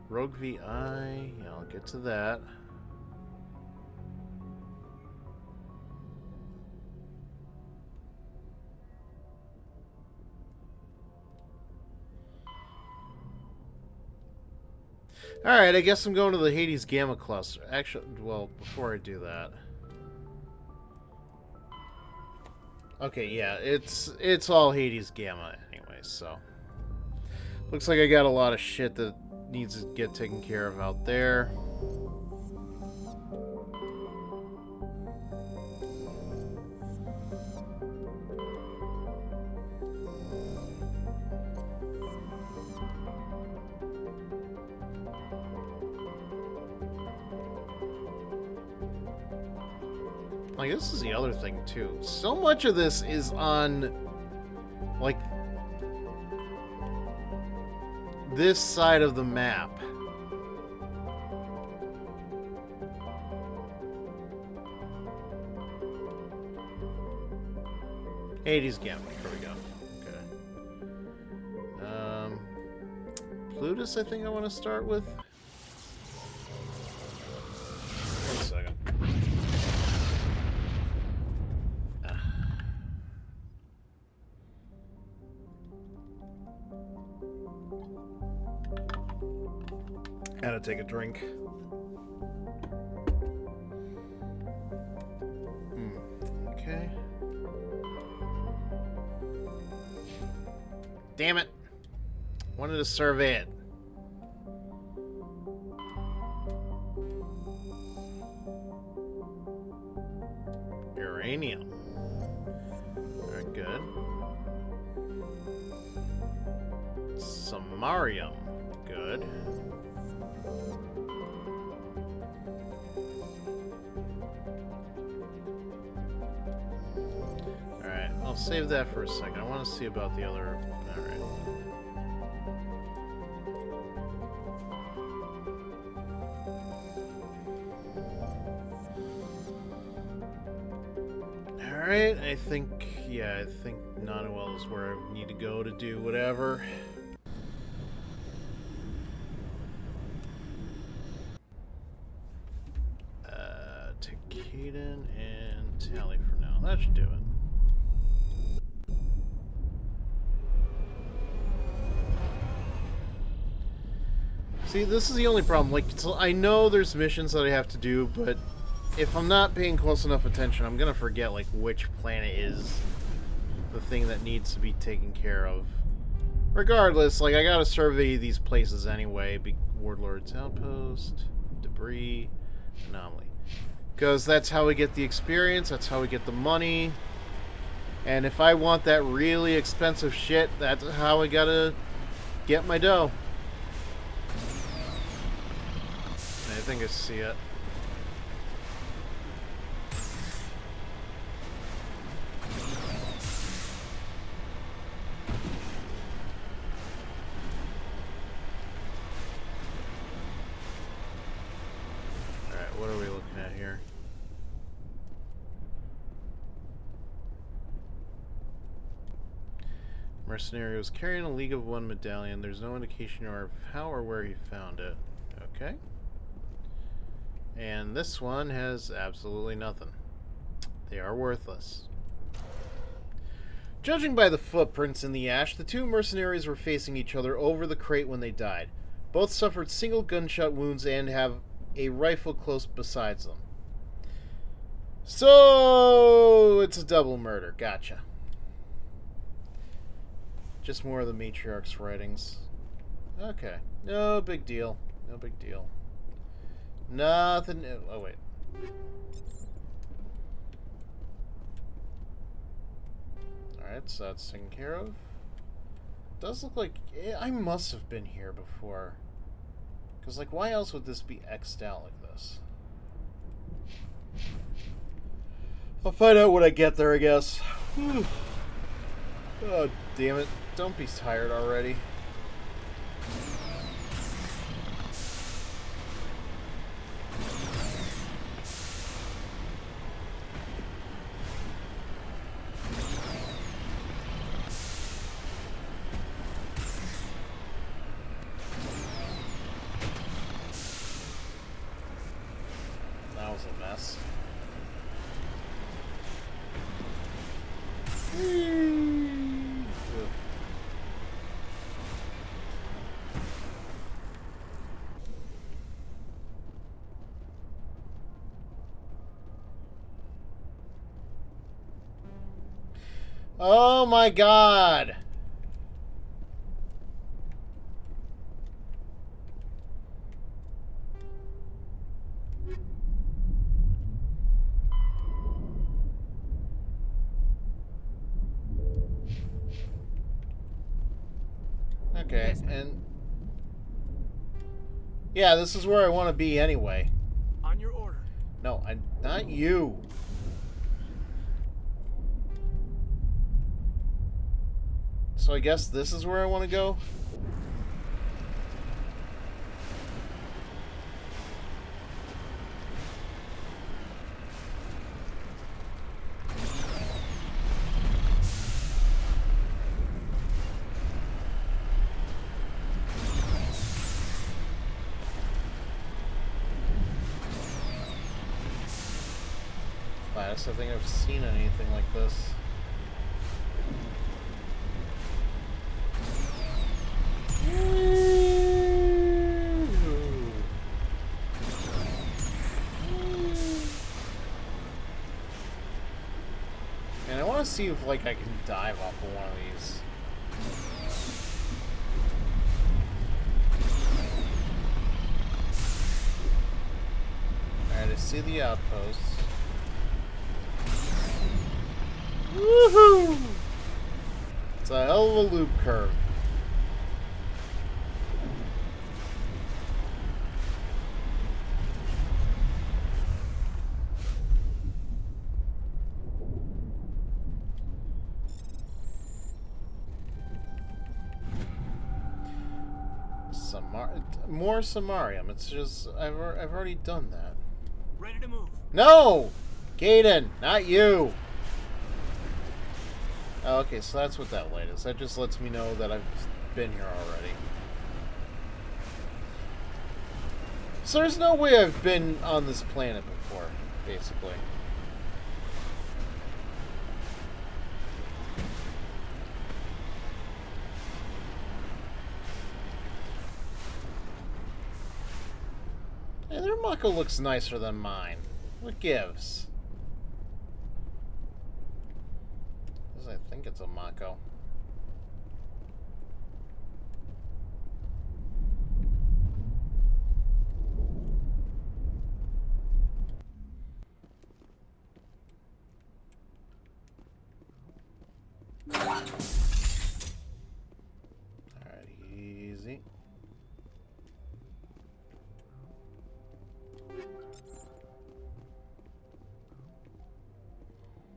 Rogue VI. Yeah, I'll get to that. Alright, I guess I'm going to the Hades Gamma Cluster. Actually, well, before I do that... Okay, yeah, it's all Hades Gamma anyway, so... Looks like I got a lot of shit that needs to get taken care of out there. Like, this is the other thing, too. So much of this is on, like, this side of the map. Hades Gamma, here we go. Okay. Plutus, I think I want to start with. One second. Gotta take a drink. Okay. Damn it. Wanted to survey it. Uranium. Very good. Samarium. Good. Alright, I'll save that for a second. I want to see about the other... Alright. Alright, I think Nonuel is where I need to go to do whatever. Caden and Tally for now. That should do it. See, this is the only problem. Like, I know there's missions that I have to do, but if I'm not paying close enough attention, I'm gonna forget, like, which planet is the thing that needs to be taken care of. Regardless, like, I gotta survey these places anyway. Warlord's Outpost, Debris, Anomaly. Because that's how we get the experience, that's how we get the money. And if I want that really expensive shit, that's how I gotta get my dough. I think I see it. Alright, what are we looking at here? Mercenary was carrying a League of One medallion. There's no indication of how or where he found it. Okay. And this one has absolutely nothing. They are worthless. Judging by the footprints in the ash, the two mercenaries were facing each other over the crate when they died. Both suffered single gunshot wounds and have a rifle close beside them. So, it's a double murder. Gotcha. Just more of the matriarch's writings. Okay. No big deal. No big deal. Nothing new. Oh, wait. Alright, so that's taken care of. Does look like... I must have been here before. Because, like, why else would this be X'd out like this? I'll find out when I get there, I guess. Whew. Oh, damn it. Don't be tired already. fast. Oh my god! Okay, Yes, ma'am. and... Yeah, this is where I want to be anyway. On your order. No, not you. So I guess this is where I want to go? Last I think I've seen anything like this. And I want to see if like I can dive off of one of these. Alright, I see the outposts. Woohoo! It's a hell of a loop curve. More Samarium. It's just I've already done that. Ready to move. No, Gaiden, not you. Oh, okay, so that's what that light is. That just lets me know that I've been here already. So there's no way I've been on this planet before, basically. Hey, their Mako looks nicer than mine. What gives? I think it's a Mako. Alright, easy.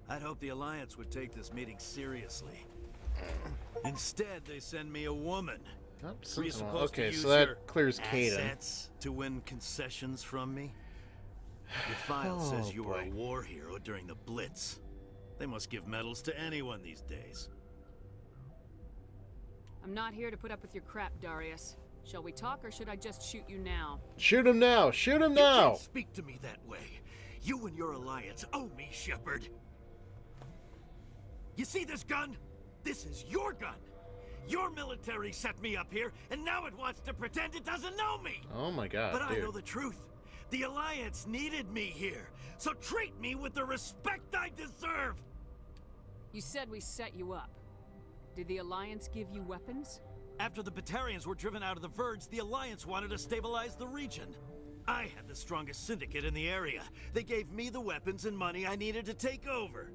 I'd hope the Alliance would take this meeting seriously. Instead, they send me a woman. Oh, Were you supposed to okay, use so that your clears Kaden. assets to win concessions from me? Your file says you were a war hero during the Blitz. They must give medals to anyone these days. I'm not here to put up with your crap, Darius. Shall we talk, or should I just shoot you now? Shoot him now! Shoot him You now! can't speak to me that way. You and your Alliance owe me, Shepard. You see this gun? This is your gun. Your military set me up here, and now it wants to pretend it doesn't know me. Oh my god, But dude. I know the truth. The Alliance needed me here, so treat me with the respect I deserve. You said we set you up. Did the Alliance give you weapons? After the Batarians were driven out of the Verge, the Alliance wanted to stabilize the region. I had the strongest syndicate in the area. They gave me the weapons and money I needed to take over.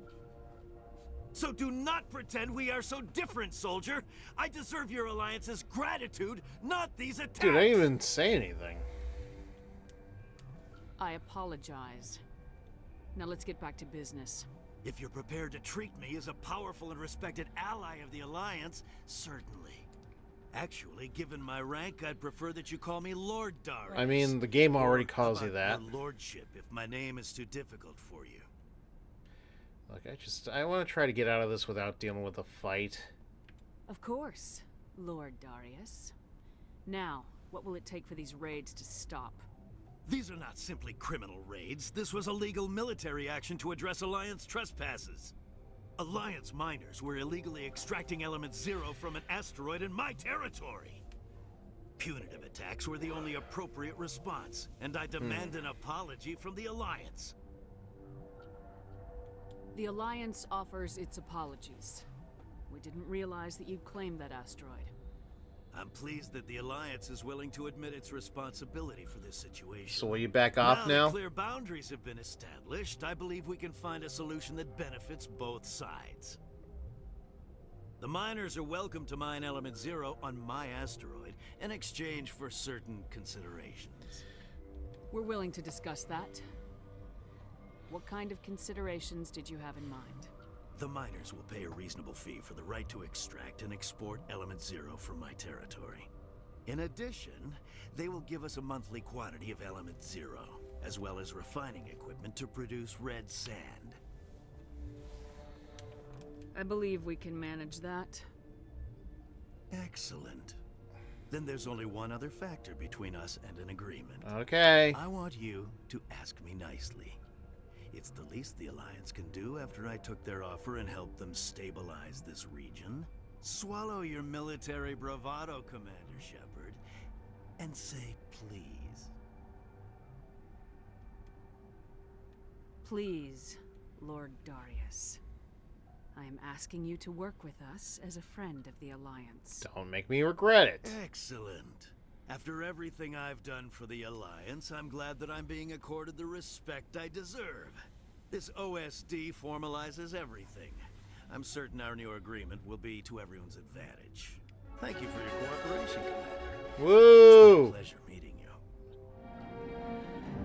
So do not pretend we are so different, soldier. I deserve your Alliance's gratitude, not these attacks. Dude, I didn't even say anything. I apologize. Now let's get back to business. If you're prepared to treat me as a powerful and respected ally of the Alliance, certainly. Actually, given my rank, I'd prefer that you call me Lord Darius. I mean, the game already Or calls you about that. your lordship, if my name is too difficult for you. Look, I want to try to get out of this without dealing with a fight. Of course, Lord Darius. Now, what will it take for these raids to stop? These are not simply criminal raids. This was a legal military action to address Alliance trespasses. Alliance miners were illegally extracting Element Zero from an asteroid in my territory. Punitive attacks were the only appropriate response, and I demand an apology from the Alliance. The Alliance offers its apologies. We didn't realize that you'd claimed that asteroid. I'm pleased that the Alliance is willing to admit its responsibility for this situation. So will you back off now? That clear boundaries have been established, I believe we can find a solution that benefits both sides. The miners are welcome to mine Element Zero on my asteroid in exchange for certain considerations. We're willing to discuss that. What kind of considerations did you have in mind? The miners will pay a reasonable fee for the right to extract and export Element Zero from my territory. In addition, they will give us a monthly quantity of Element Zero, as well as refining equipment to produce red sand. I believe we can manage that. Excellent. Then there's only one other factor between us and an agreement. Okay. I want you to ask me nicely. It's the least the Alliance can do after I took their offer and helped them stabilize this region. Swallow your military bravado, Commander Shepard, and say please. Please, Lord Darius. I am asking you to work with us as a friend of the Alliance. Don't make me regret it. Excellent. After everything I've done for the Alliance, I'm glad that I'm being accorded the respect I deserve. This OSD formalizes everything. I'm certain our new agreement will be to everyone's advantage. Thank you for your cooperation, Commander. Woo! It's been a pleasure meeting you.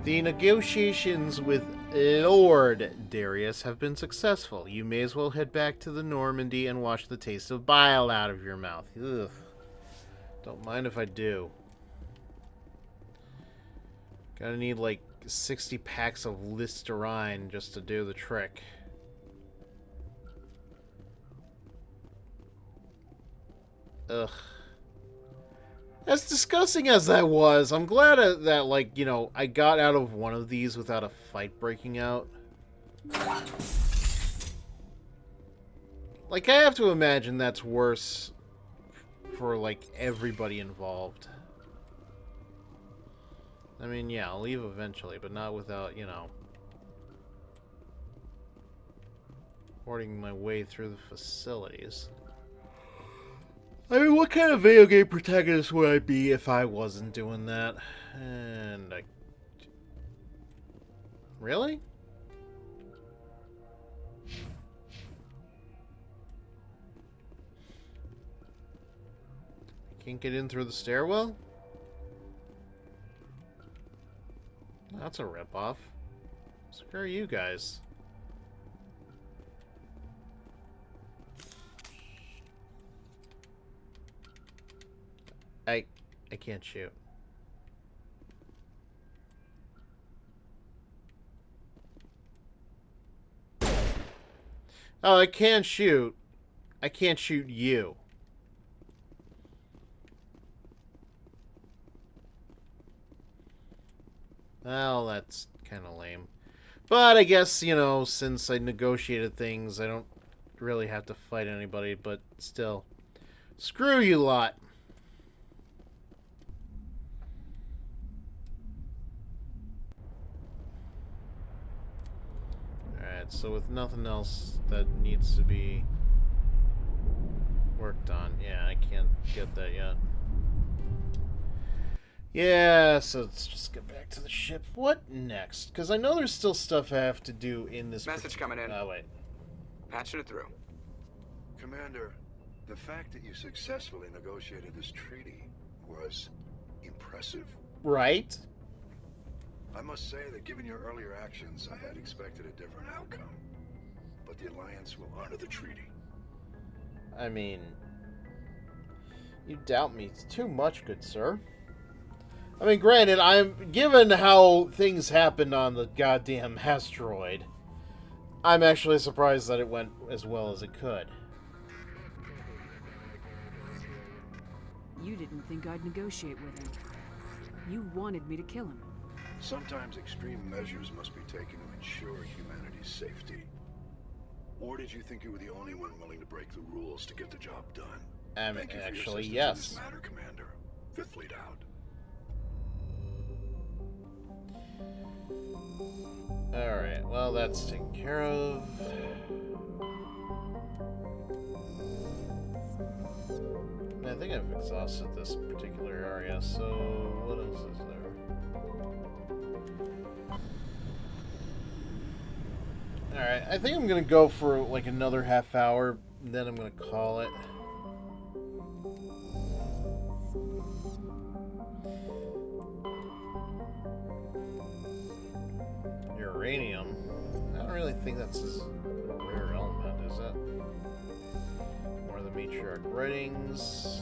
The negotiations with Lord Darius have been successful. You may as well head back to the Normandy and wash the taste of bile out of your mouth. Ugh. Don't mind if I do. Gonna need like 60 packs of Listerine just to do the trick. Ugh. As disgusting as that was, I'm glad that, like, you know, I got out of one of these without a fight breaking out. Like, I have to imagine that's worse for, like, everybody involved. I mean, yeah, I'll leave eventually, but not without, you know, boarding my way through the facilities. I mean, what kind of video game protagonist would I be if I wasn't doing that? And I... Really? I can't get in through the stairwell? That's a ripoff. Screw you guys. I can't shoot. Oh, I can shoot. I can't shoot you. Well, that's kind of lame. But I guess, you know, since I negotiated things, I don't really have to fight anybody, but still. Screw you lot. Alright, so with nothing else that needs to be worked on. Yeah, I can't get that yet. Yeah, so let's just get back to the ship. What next? Because I know there's still stuff I have to do in this... Message coming in. Oh, wait. Patching it through. Commander, the fact that you successfully negotiated this treaty was impressive. Right? I must say that given your earlier actions, I had expected a different outcome. But the Alliance will honor the treaty. I mean... You doubt me too much, good sir. I mean, granted, given how things happened on the goddamn asteroid, I'm actually surprised that it went as well as it could. You didn't think I'd negotiate with him. You wanted me to kill him. Sometimes extreme measures must be taken to ensure humanity's safety. Or did you think you were the only one willing to break the rules to get the job done? Thank you for Actually, your assistance yes. in this matter, Commander. Fifth Fleet out. Alright, well, that's taken care of. I think I've exhausted this particular area, so what else is there? Alright, I think I'm gonna go for like another half hour, then I'm gonna call it. Uranium? I don't really think that's a rare element, is it? More of the matriarch writings.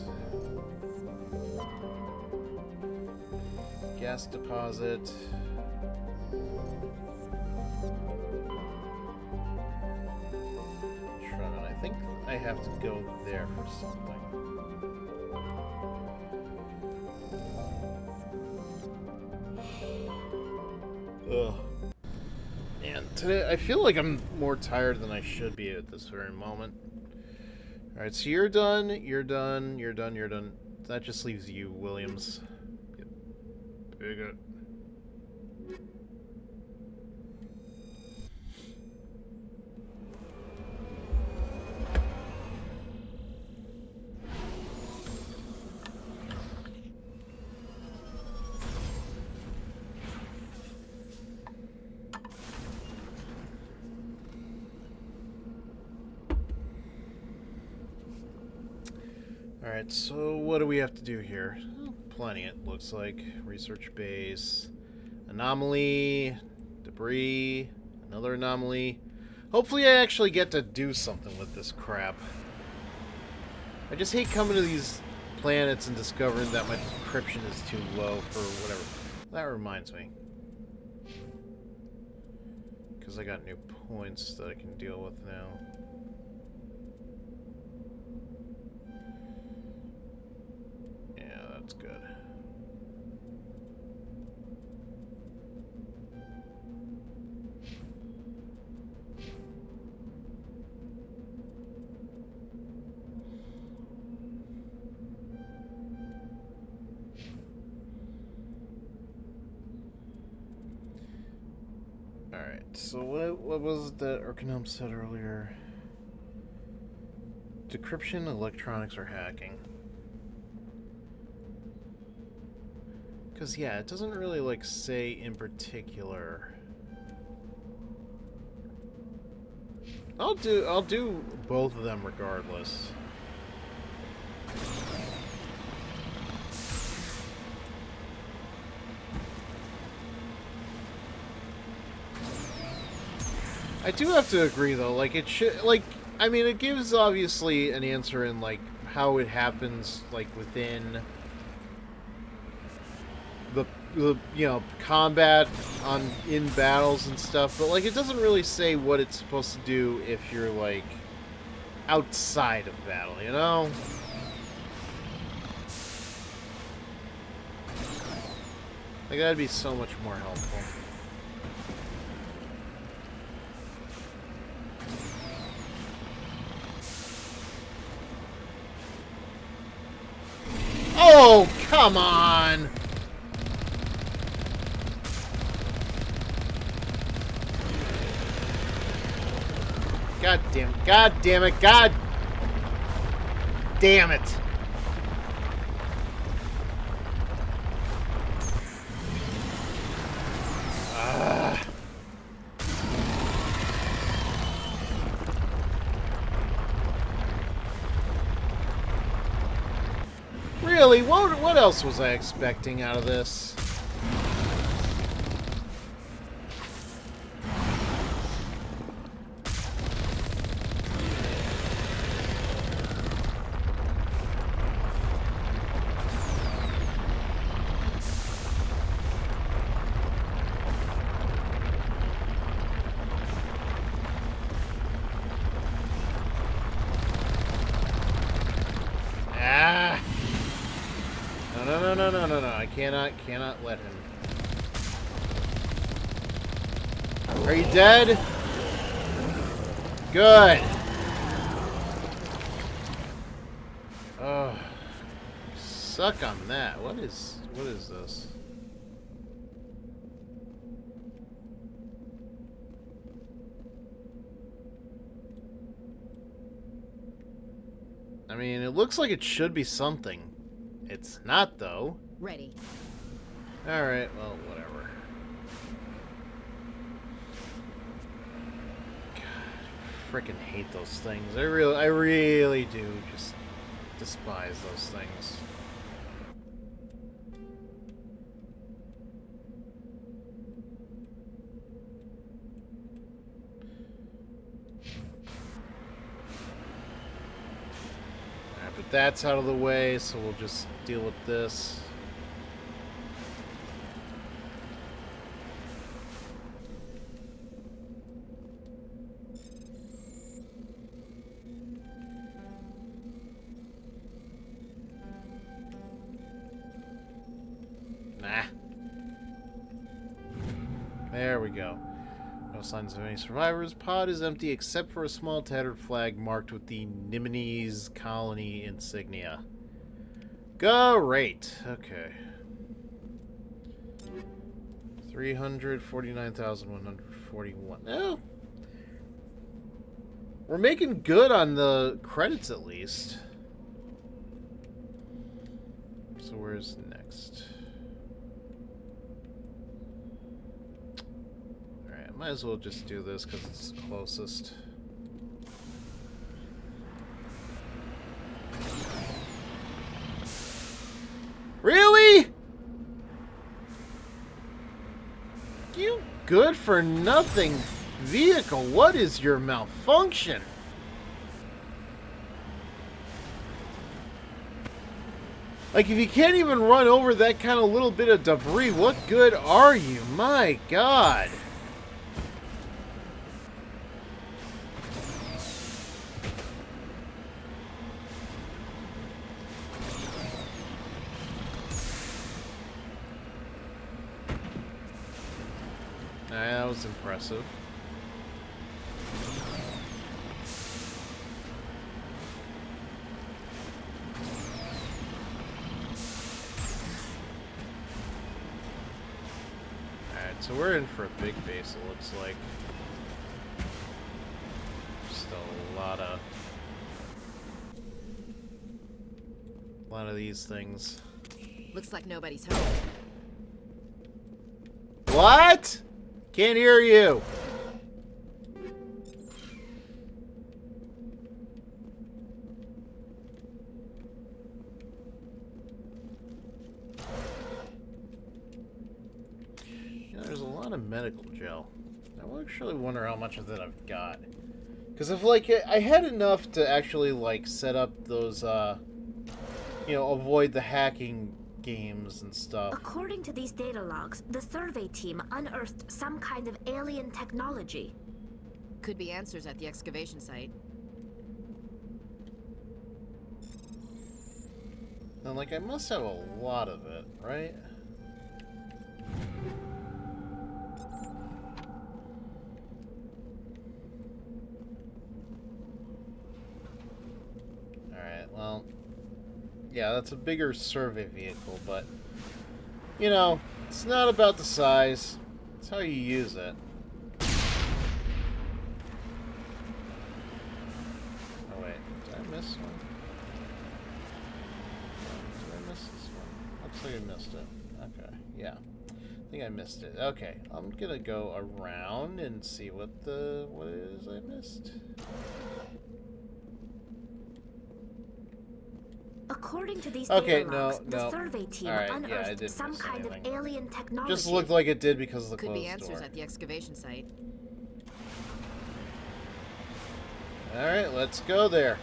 Gas deposit. I think I have to go there for something. Ugh. And today, I feel like I'm more tired than I should be at this very moment. Alright, so you're done, you're done, you're done, you're done. That just leaves you, Williams. Very good. Alright, so what do we have to do here? Plenty, it looks like. Research base. Anomaly. Debris. Another anomaly. Hopefully I actually get to do something with this crap. I just hate coming to these planets and discovering that my decryption is too low for whatever. That reminds me. Because I got new points that I can deal with now. That's good. Alright, so what was it that Arcanum said earlier? Decryption, electronics, or hacking? Because, yeah, it doesn't really, like, say in particular. I'll do both of them regardless. I do have to agree, though, like, it should, like, I mean, it gives, obviously, an answer in, like, how it happens, like, within the you know, combat in battles and stuff, but like it doesn't really say what it's supposed to do if you're like outside of battle, you know? Like that'd be so much more helpful. Oh, come on! God damn it, God damn it, God damn it. Really? What else was I expecting out of this? No, I cannot let him. Are you dead? Good. Oh, suck on that. What is this? I mean, it looks like it should be something. It's not, though. Ready. Alright, well, whatever. God, I freaking hate those things. I really do just despise those things. Alright, but that's out of the way, so we'll just deal with this. There we go. No signs of any survivors. Pod is empty except for a small tattered flag marked with the Niminese colony insignia. Great. Okay. 349,141. Oh. We're making good on the credits at least. So where's next? Might as well just do this because it's closest. Really? You good for nothing vehicle. What is your malfunction? Like, if you can't even run over that kind of little bit of debris, what good are you? My God. That was impressive. Alright, so we're in for a big base, it looks like. Just a lot of these things. Looks like nobody's home. What? Can't hear you. You know, there's a lot of medical gel. I actually wonder how much of that I've got. Because if, like, I had enough to actually, like, set up those, you know, avoid the hacking games and stuff. According to these data logs, the survey team unearthed some kind of alien technology. Could be answers at the excavation site. And, like, I must have a lot of it, right? Alright, well... yeah, that's a bigger survey vehicle, but... you know, it's not about the size. It's how you use it. Oh, wait. Did I miss one? Did I miss this one? Looks like I missed it. Okay, yeah. I think I missed it. Okay, I'm gonna go around and see what it is I missed. According to these okay, data logs, no. the survey team unearthed some kind of alien technology. Just looked like it did because of the Could closed be answers door. at the excavation site. Alright, let's go there.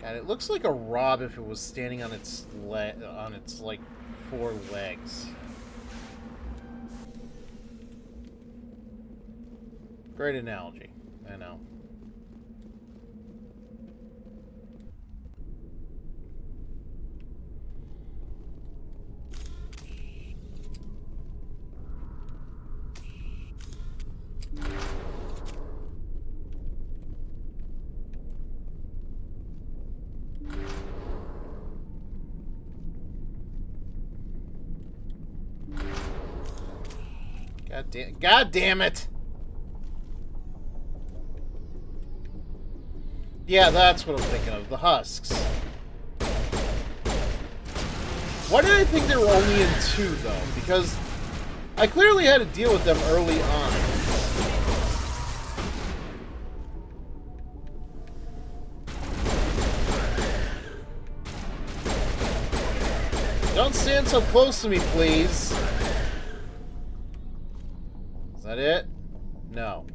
God, it looks like a Rob if it was standing on its like 4 legs. Great analogy, I know. God damn it! Yeah, that's what I'm thinking of. The husks. Why did I think they were only in 2, though? Because I clearly had to deal with them early on. Don't stand so close to me, please. Is that it? No.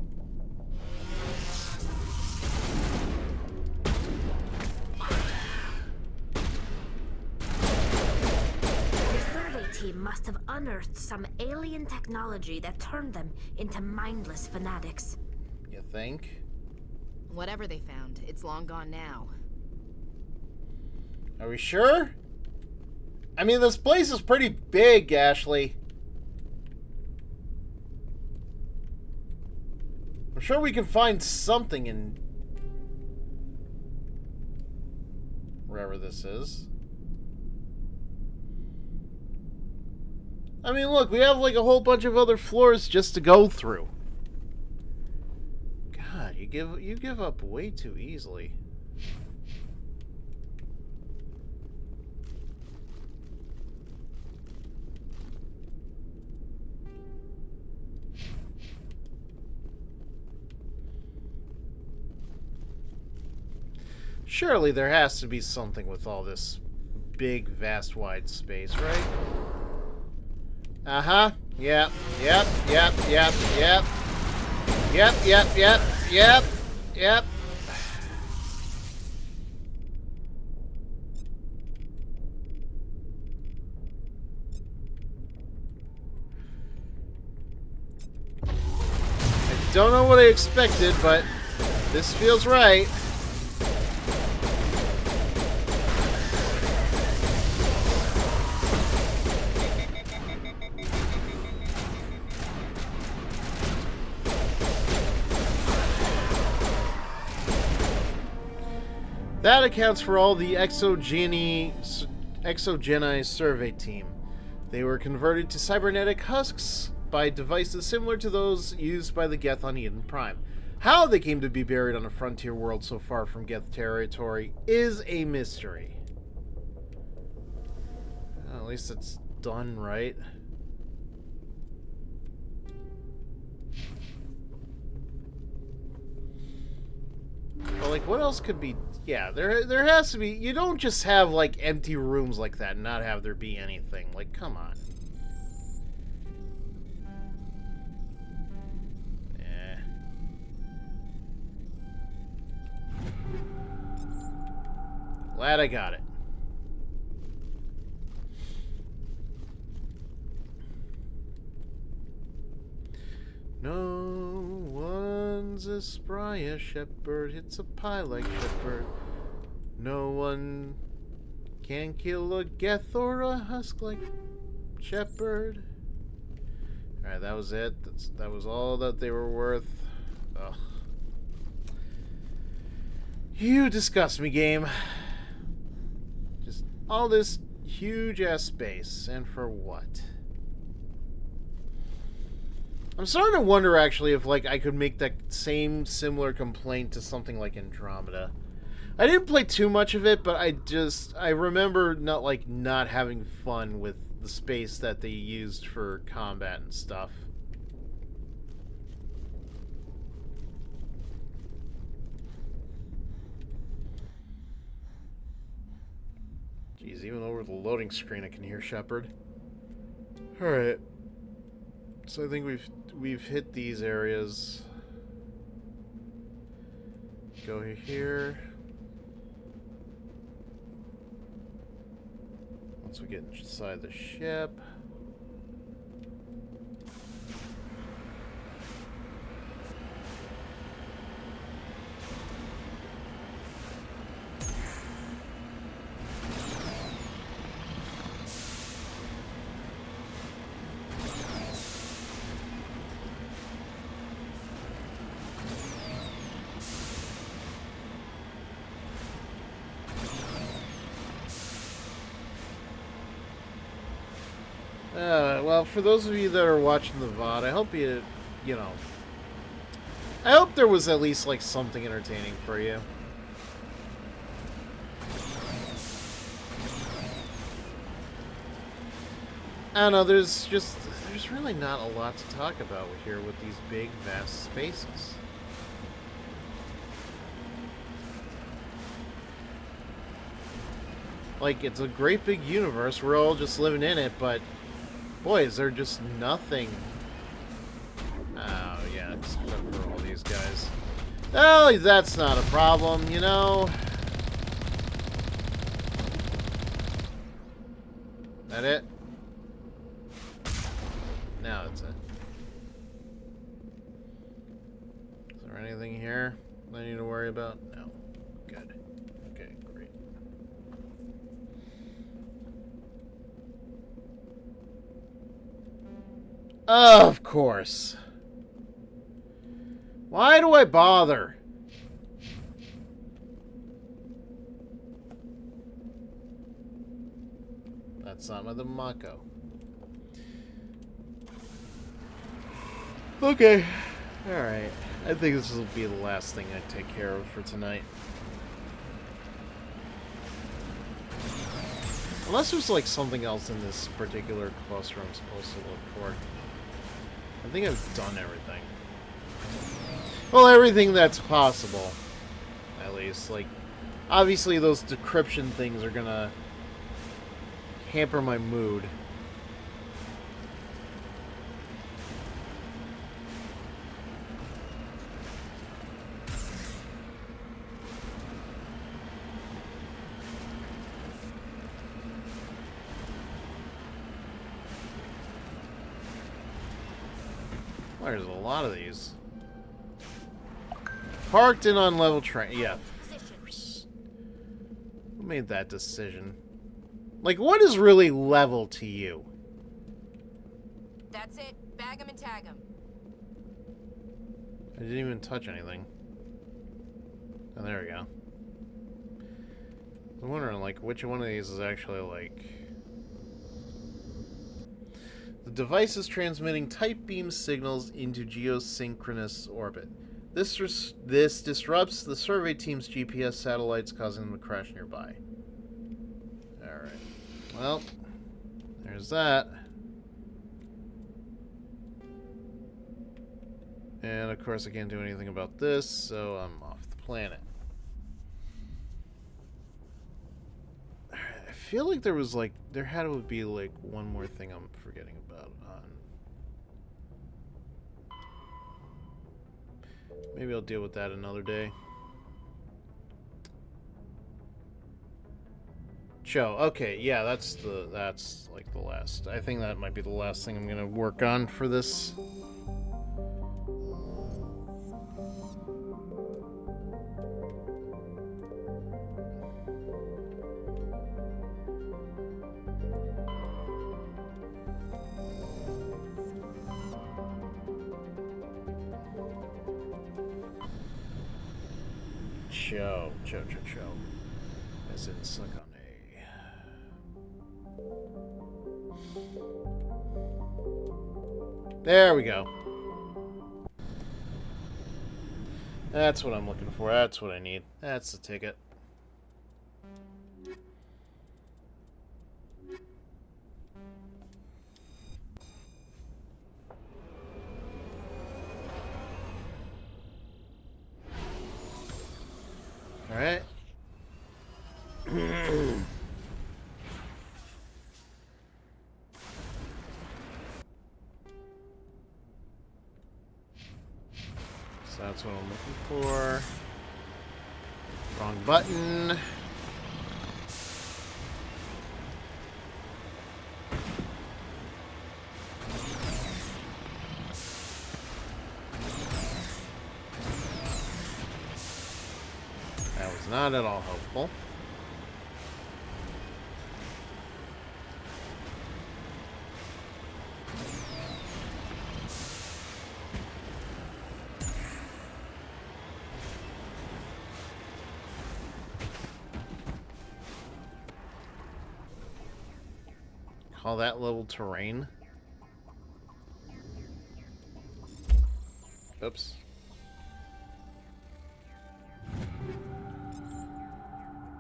Team must have unearthed some alien technology that turned them into mindless fanatics. You think? Whatever they found, it's long gone now. Are we sure? I mean, this place is pretty big, Ashley. I'm sure we can find something in wherever this is. I mean, look, we have like a whole bunch of other floors just to go through. God, you give up way too easily. Surely there has to be something with all this big, vast, wide space, right? Uh-huh. Yep. Yep. Yep. Yep. Yep. Yep. Yep. Yep. Yep. Yep. I don't know what I expected, but this feels right. That accounts for all the exogeni survey team. They were converted to cybernetic husks by devices similar to those used by the Geth on Eden Prime. How they came to be buried on a frontier world so far from Geth territory is a mystery. Well, at least it's done right. But like, what else could be? Yeah, there has to be. You don't just have like empty rooms like that and not have there be anything. Like, come on. Glad I got it. No one's as spry as Shepard, hits a pie like Shepard. No one can kill a Geth or a husk like Shepard. Alright, that was it. That was all that they were worth. Ugh. You disgust me, game. Just all this huge ass space, and for what? I'm starting to wonder, actually, if like I could make that same similar complaint to something like Andromeda. I didn't play too much of it, but I remember not having fun with the space that they used for combat and stuff. Jeez, even over the loading screen I can hear Shepard. Alright. So I think we've hit these areas. Go here. Once we get inside the ship. Well, for those of you that are watching the VOD, I hope you know, I hope there was at least, like, something entertaining for you. I don't know, there's really not a lot to talk about here with these big, vast spaces. Like, it's a great big universe, we're all just living in it, but boy, is there just nothing. Oh, yeah, except for all these guys. Oh, that's not a problem, you know? That it? Now that's it. Is there anything here I need to worry about? No. Good. Okay, great. Of course. Why do I bother? That's not the Mako. Okay. Alright. I think this will be the last thing I take care of for tonight. Unless there's like something else in this particular cluster I'm supposed to look for. I think I've done everything. Well, everything that's possible. At least. Like, obviously those decryption things are gonna hamper my mood. Well, there's a lot of these. Parked in on level train. Yeah. Who made that decision? Like, what is really level to you? That's it. Bag 'em and tag 'em. I didn't even touch anything. Oh, there we go. I'm wondering, like, which one of these is actually, like... The device is transmitting tight beam signals into geosynchronous orbit. This disrupts the survey team's GPS satellites, causing them to crash nearby. Alright. Well, there's that. And, of course, I can't do anything about this, so I'm off the planet. I feel like there was, like, there had to be, like, one more thing I'm forgetting about on... Maybe I'll deal with that another day. Cho. Okay, yeah, that's like the last. I think that might be the last thing I'm gonna work on for this. Cho. As in suck on A. There we go. That's what I'm looking for. That's what I need. That's the ticket. Alright. So that's what I'm looking for. Wrong button. That was not at all helpful. Call that level terrain. Oops.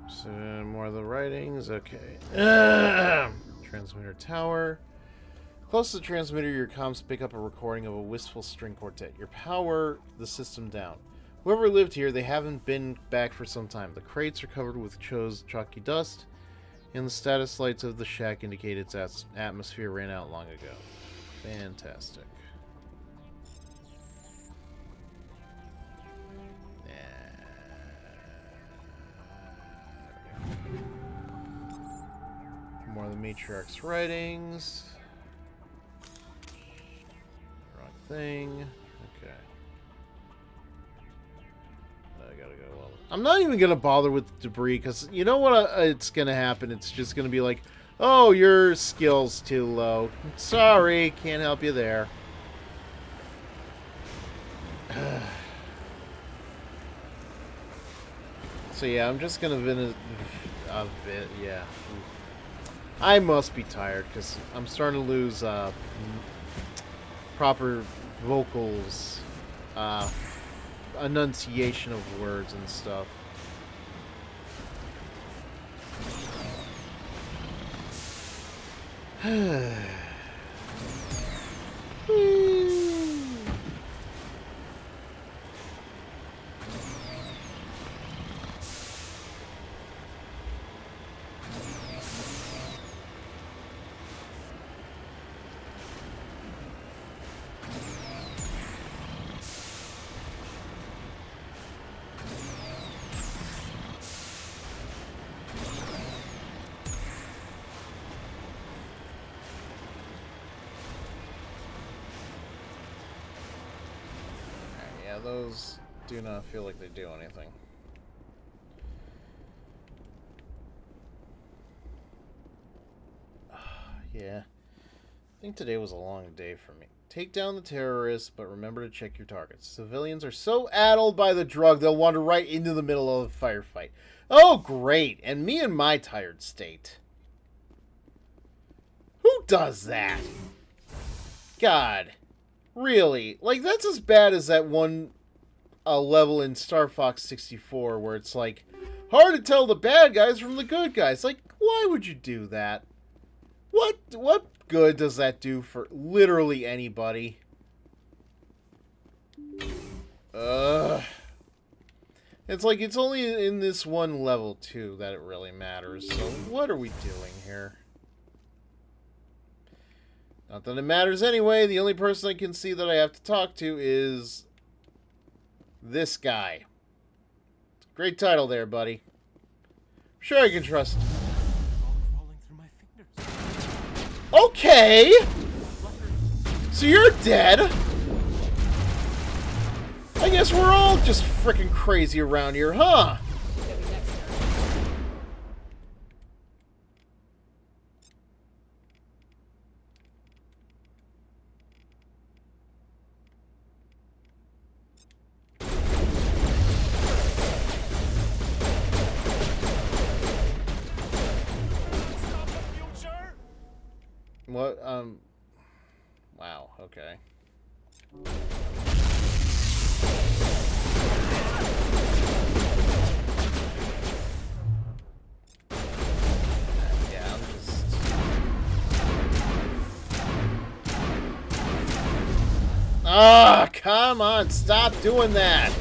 So, more of the writings. Okay. Transmitter tower. Close to the transmitter, your comms pick up a recording of a wistful string quartet. You power the system down. Whoever lived here, they haven't been back for some time. The crates are covered with Cho's chalky dust, and the status lights of the shack indicate its atmosphere ran out long ago. Fantastic. More of the Matriarch's writings. Wrong thing. Okay. I gotta go. Well, I'm not even gonna bother with the debris because you know what? It's gonna happen. It's just gonna be like, oh, your skill's too low. Sorry, can't help you there. So yeah, I'm just gonna yeah. I must be tired because I'm starting to lose proper vocals, enunciation of words and stuff. Yeah, those do not feel like they do anything. Yeah. I think today was a long day for me. Take down the terrorists, but remember to check your targets. Civilians are so addled by the drug, they'll wander right into the middle of a firefight. Oh, great. And me in my tired state. Who does that? God. Really? Like, that's as bad as that one level in Star Fox 64 where it's like, hard to tell the bad guys from the good guys. Like, why would you do that? What good does that do for literally anybody? It's like, it's only in this one level, too, that it really matters. So, what are we doing here? Not that it matters anyway. The only person I can see that I have to talk to is this guy. Great title there, buddy. I'm sure I can trust. Okay! So you're dead? I guess we're all just freaking crazy around here, huh? What, wow, okay. Yeah, I'm just... Ah, come on, stop doing that!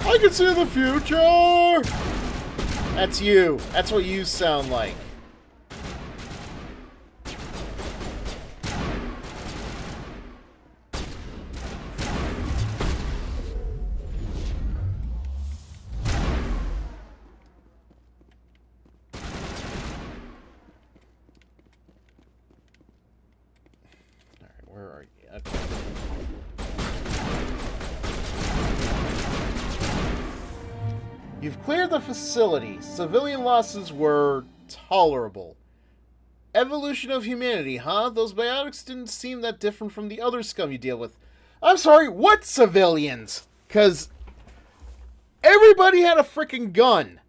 I can see the future! That's you. That's what you sound like. Alright, where are you? Okay. You've cleared the facility. Civilian losses were tolerable. Evolution of humanity, huh? Those biotics didn't seem that different from the other scum you deal with. I'm sorry, what civilians? Because everybody had a freaking gun.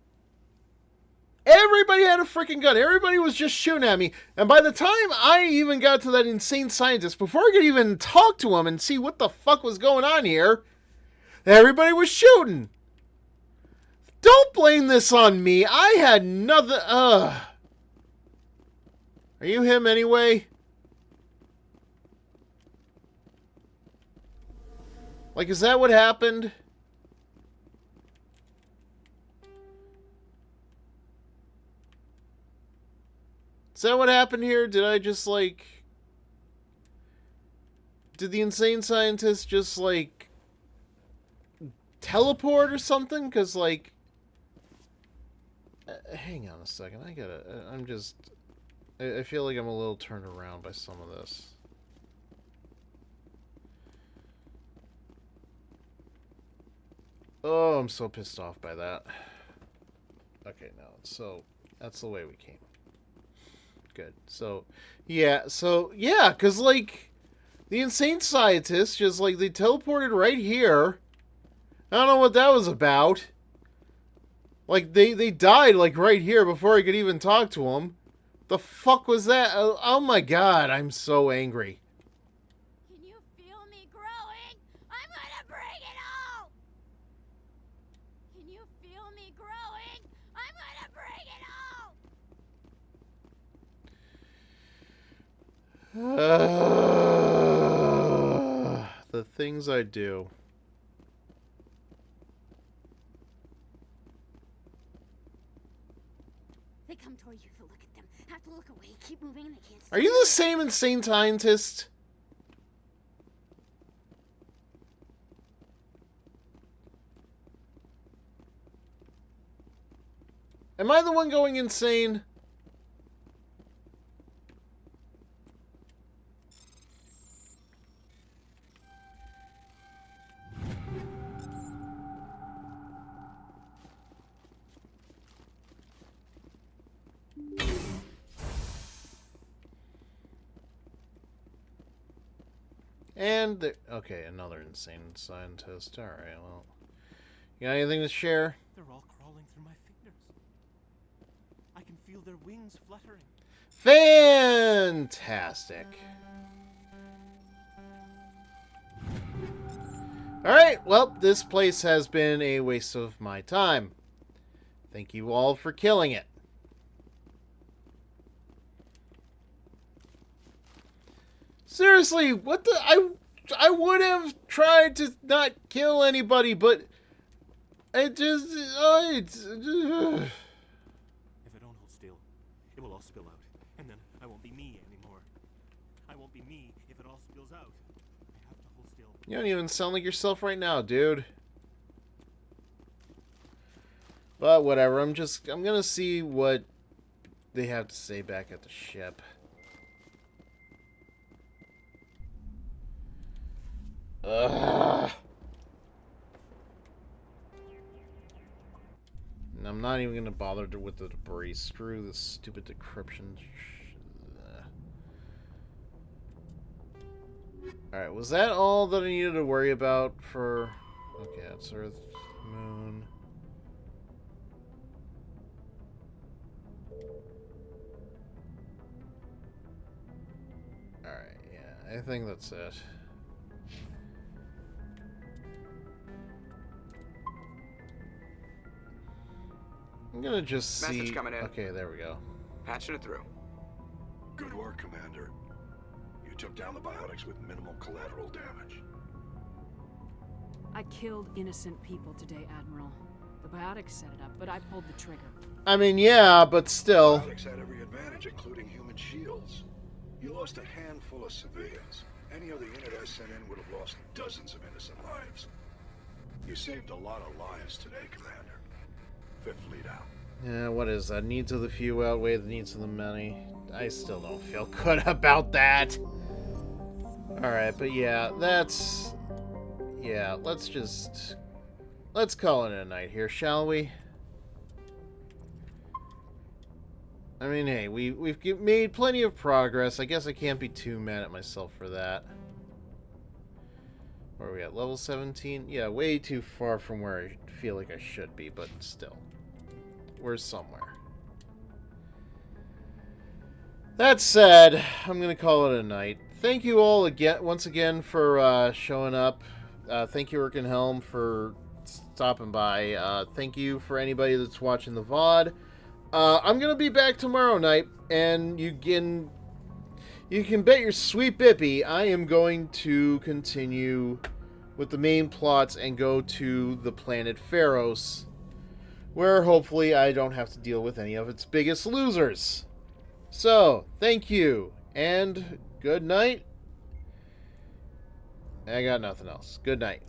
Everybody had a freaking gun. Everybody was just shooting at me. And by the time I even got to that insane scientist, before I could even talk to him and see what the fuck was going on here, everybody was shooting. Don't blame this on me. I had nothing. Are you him anyway? Like, is that what happened? Is that what happened here? Did I just, like... Did the insane scientist just, like... teleport or something? Because, like... hang on a second. I gotta... I'm just... I feel like I'm a little turned around by some of this. Oh, I'm so pissed off by that. Okay, no. So, that's the way we came. Good. So, yeah, because, like, the insane scientists just, like, they teleported right here. I don't know what that was about. Like, they died, like, right here before I could even talk to them. The fuck was that? Oh my god, I'm so angry. Can you feel me growing? I'm gonna bring it all! Can you feel me growing? I'm gonna bring it all! The things I do. They come toward you, so look at them. Have to look away. Keep moving and they can't see. Are you the same insane scientist? Am I the one going insane? And there, okay, another insane scientist. All right, well, you got anything to share? They're all crawling through my fingers. I can feel their wings fluttering. Fantastic. All right, well, this place has been a waste of my time. Thank you all for killing it. Seriously, what the... I would have tried to not kill anybody, but... It just... If I don't hold still, it will all spill out. And then I won't be me anymore. I won't be me if it all spills out. I have to hold still. You don't even sound like yourself right now, dude. But whatever, I'm gonna see what they have to say back at the ship. Ugh. And I'm not even gonna bother with the debris. Screw this stupid decryption. Alright, was that all that I needed to worry about for... Okay, that's Earth, Moon... Alright, yeah, I think that's it. I'm gonna just see... Message coming in. Okay, there we go. Patching it through. Good work, Commander. You took down the biotics with minimal collateral damage. I killed innocent people today, Admiral. The biotics set it up, but I pulled the trigger. I mean, yeah, but still. Biotics had every advantage, including human shields. You lost a handful of civilians. Any other unit I sent in would have lost dozens of innocent lives. You saved a lot of lives today, Commander. Fifth Fleet out. Yeah, what is that? Needs of the few outweigh the needs of the many. I still don't feel good about that. Alright, but yeah, that's... Yeah, let's call it a night here, shall we? I mean, hey, we've made plenty of progress. I guess I can't be too mad at myself for that. Where are we at? Level 17? Yeah, way too far from where I feel like I should be, but still. We're somewhere. That said, I'm going to call it a night. Thank you all once again for showing up. Thank you, Erkenhelm, for stopping by. Thank you for anybody that's watching the VOD. I'm going to be back tomorrow night, and you can bet your sweet bippy I am going to continue with the main plots and go to the planet Pharos, where hopefully I don't have to deal with any of its biggest losers. So, thank you, and good night. I got nothing else. Good night.